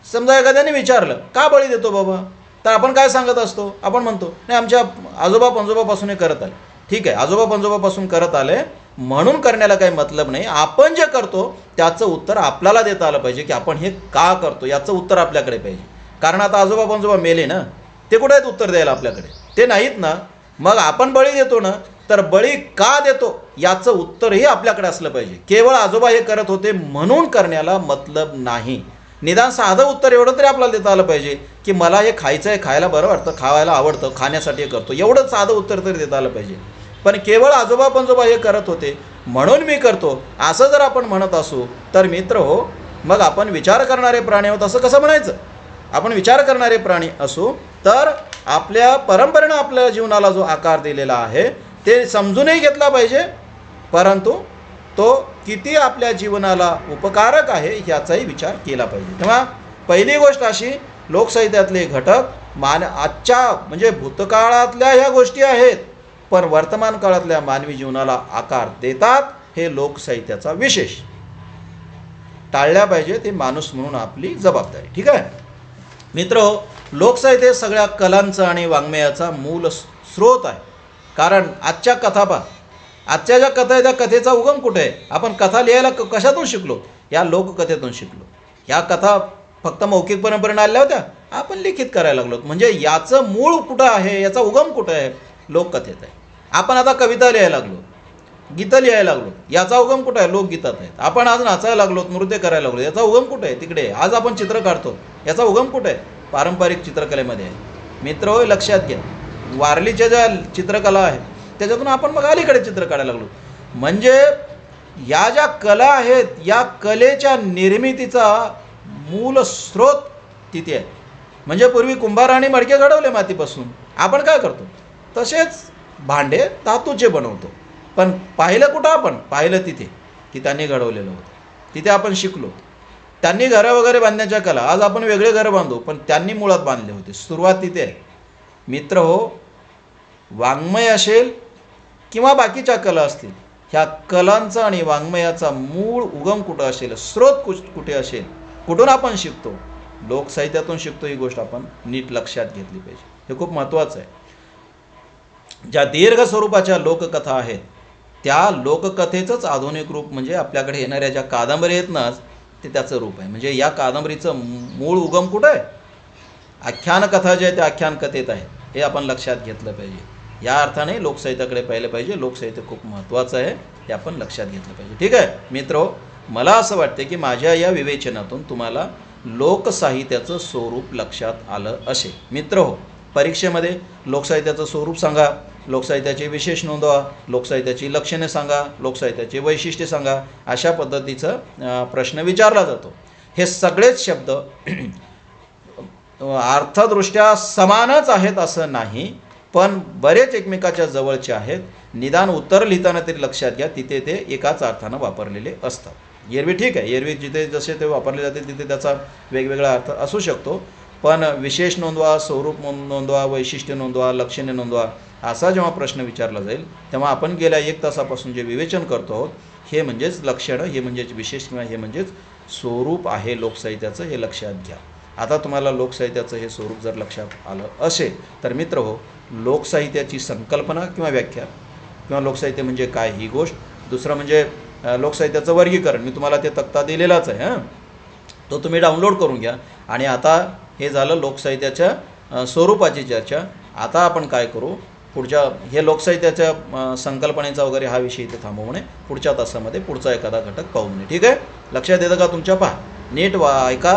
समजा एखाद्याने विचारलं का बळी देतो बाबा, तर आपण काय सांगत असतो? आपण म्हणतो नाही, आमच्या आजोबा पंजोबापासून हे करत आले. ठीक आहे, आजोबा पंजोबापासून करत आले म्हणून करण्याला काही मतलब नाही. आपण जे करतो त्याचं उत्तर आपल्याला देता आलं पाहिजे, की आपण हे का करतो याचं उत्तर आपल्याकडे पाहिजे. कारण आता आजोबा पंजोबा मेले ना, ते कुठे आहेत उत्तर द्यायला आपल्याकडे? ते नाहीत ना. मग आपण बळी देतो ना, तर बळी का देतो याचं उत्तरही आपल्याकडे असलं पाहिजे. केवळ आजोबा हे करत होते म्हणून करण्याला मतलब नाही. निदान साधं उत्तर एवढं तरी आपल्याला देता आलं पाहिजे, की मला हे खायचं आहे, खायला बरं वाटतं, खावायला आवडतं, खाण्यासाठी हे करतो, एवढं साधं उत्तर तरी देता आलं पाहिजे. पण केवळ आजोबा पंजोबा हे करत होते म्हणून मी करतो असं जर आपण म्हणत असू, तर मित्र हो, मग आपण विचार करणारे प्राणी आहोत असं कसं म्हणायचं? आपण विचार करणारे प्राणी असू तर आपल्या परंपरेनं आपल्या जीवनाला जो आकार दिलेला आहे ते समजूनही घेतला पाहिजे, परंतु तो किती आपल्या जीवनाला उपकारक आहे ह्याचाही विचार केला पाहिजे. तेव्हा पहिली गोष्ट अशी, लोकसाहित्यातले घटक आजच्या म्हणजे भूतकाळातल्या ह्या गोष्टी आहेत, पण वर्तमान काळातल्या मानवी जीवनाला आकार देतात. हे लोकसाहित्याचा विशेष टाळल्या पाहिजे, ते माणूस म्हणून आपली जबाबदारी. ठीक आहे मित्र, लोकसाहित्य सगळ्या कलांचं आणि वाङ्मयाचा मूल स्रोत आहे. कारण आजच्या कथा पहा, आजच्या ज्या कथा आहे त्या कथेचा उगम कुठे आहे? आपण कथा लिहायला कशातून शिकलो? या लोककथेतून शिकलो. या कथा फक्त मौखिक परंपरेने आल्या होत्या, आपण लिखित करायला लागलो. म्हणजे याचं मूळ कुठं आहे, याचा उगम कुठं आहे? लोककथेत आहे. आपण आता कविता लिहायला लागलो, गीतं लिहायला लागलो, याचा उगम कुठं आहे? लोकगीतात आहेत. आपण आज नाचायला लागलो, नृत्य करायला लागलो, याचा उगम कुठं आहे? तिकडे. आज आपण चित्र काढतो, याचा उगम कुठं आहे? पारंपरिक चित्रकलेमध्ये आहे. मित्र हो, लक्षात घ्या, वारलीच्या ज्या चित्रकला आहे त्याच्यातून आपण मग अलीकडे चित्र काढायला लागलो. म्हणजे या ज्या कला आहेत, या कलेच्या निर्मितीचा मूल स्रोत तिथे आहे. म्हणजे पूर्वी कुंभारांनी मडके घडवले मातीपासून, आपण काय करतो? तसेच भांडे धातूचे बनवतो. पण पाहिलं कुठं? आपण पाहिलं तिथे की त्यांनी घडवलेलं होतं, तिथे आपण शिकलो. त्यांनी घरं वगैरे बांधण्याच्या कला, आज आपण वेगळे घरं बांधू, पण त्यांनी मुळात बांधले होते. सुरुवात तिथे आहे. मित्र हो, वाङ्मय असेल किंवा बाकीच्या कला असतील, ह्या कलांचा आणि वाङ्मयाचा मूळ उगम कुठं असेल, स्रोत कुठे असेल, कुठून आपण शिकतो? लोकसाहित्यातून शिकतो. ही गोष्ट आपण नीट लक्षात घेतली पाहिजे, हे खूप महत्त्वाचं आहे. ज्या दीर्घ स्वरूपाच्या लोककथा आहेत त्या लोककथेचंच आधुनिक रूप म्हणजे आपल्याकडे येणाऱ्या ज्या कादंबरी आहेत ना, ते त्याचं रूप आहे. म्हणजे या कादंबरीचं मूळ उगम कुठं आहे? आख्यानकथा जे आहे त्या आख्यानकथेत आहे, हे आपण लक्षात घेतलं पाहिजे. या अर्थाने लोकसाहित्याकडे पाहिलं पाहिजे. लोकसाहित्य खूप महत्त्वाचं आहे, हे आपण लक्षात घेतलं पाहिजे. ठीक आहे मित्र, मला असं वाटतं की माझ्या या विवेचनातून तुम्हाला लोकसाहित्याचं स्वरूप लक्षात आलं असेल. मित्र हो, परीक्षेमध्ये लोकसाहित्याचं स्वरूप सांगा, लोकसाहित्याचे विशेष नोंदवा, लोकसाहित्याची लक्षणे सांगा, लोकसाहित्याचे वैशिष्ट्ये सांगा, अशा पद्धतीचा प्रश्न विचारला जातो. हे सगळेच शब्द अर्थदृष्ट्या समानच आहेत असं नाही, पण बरेच एकमेकाच्या जवळचे आहेत. निदान उत्तर लिहिताना तरी लक्षात घ्या, तिथे ते एकाच अर्थानं वापरलेले असतात. एरवी ठीक आहे, एरवी जिथे जसे ते वापरले जाते तिथे त्याचा वेगवेगळा अर्थ असू शकतो, पण विशेष नोंदवा, स्वरूप नोंदवा, वैशिष्ट्य नोंदवा, लक्षणे नोंदवा असा जेव्हा प्रश्न विचारला जाईल तेव्हा आपण गेल्या 1 तासापासून जे विवेचन करतो आहोत हे म्हणजेच लक्षणं, हे म्हणजेच विशेष किंवा हे म्हणजेच स्वरूप आहे लोकसाहित्याचं, हे लक्षात घ्या. आता तुम्हाला लोकसाहित्याचं हे स्वरूप जर लक्षात आलं असेल तर मित्र हो, लोकसाहित्याची संकल्पना किंवा व्याख्या किंवा लोकसाहित्य म्हणजे काय ही गोष्ट, दुसरं म्हणजे लोकसाहित्याचं वर्गीकरण, मी तुम्हाला ते तक्ता दिलेलाच आहे तो तुम्ही डाउनलोड करून घ्या. आणि आता हे झालं लोकसाहित्याच्या स्वरूपाची चर्चा. आता आपण काय करू, पुढच्या हे लोकसाहित्याच्या संकल्पनेचा वगैरे हा विषय इथे थांबवू नये, पुढच्या तासामध्ये पुढचा एखादा घटक पाहू नये. ठीक आहे, लक्षात येतं का तुमच्या? पहा नीट ऐका,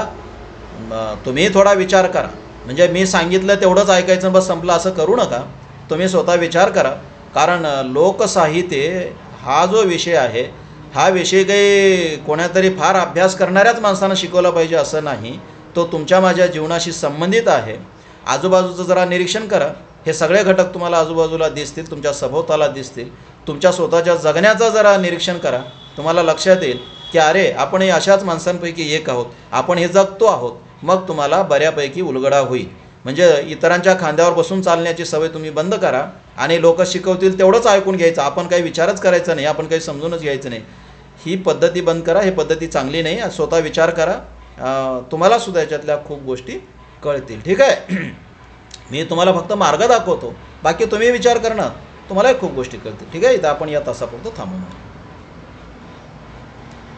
तुम्ही थोडा विचार करा. म्हणजे मी सांगितलं तेवढंच ऐकायचं बस संपलं असं करू नका, तुम्ही स्वतः विचार करा. कारण लोकसाहित्य हा जो विषय आहे हा विषय काही कोणातरी फार अभ्यास करणाऱ्याच माणसानं शिकवला पाहिजे असं नाही, तो तुमच्या माझ्या जीवनाशी संबंधित आहे. आजूबाजूचं जरा निरीक्षण करा, हे सगळे घटक तुम्हाला आजूबाजूला दिसतील, तुमच्या सभोवताला दिसतील. तुमच्या स्वतःच्या जगण्याचं जरा निरीक्षण करा, तुम्हाला लक्षात येईल की अरे आपण हे अशाच माणसांपैकी एक आहोत, आपण हे जगतो आहोत. मग तुम्हाला बऱ्यापैकी उलगडा होईल. म्हणजे इतरांच्या खांद्यावर बसून चालण्याची सवय तुम्ही बंद करा आणि लोक शिकवतील तेवढंच ऐकून घ्यायचं, आपण काही विचारच करायचा नाही, आपण काही समजूनच घ्यायचं नाही. ही पद्धती बंद करा, ही पद्धती चांगली नाही. स्वतः विचार करा, तुम्हालासुद्धा याच्यातल्या खूप गोष्टी कळतील. ठीक आहे, मी तुम्हाला फक्त मार्ग दाखवतो, बाकी तुम्ही विचार करणं, तुम्हालाही खूप गोष्टी कळतील. ठीक आहे, इथं आपण या तासापुरतं थांबवणार.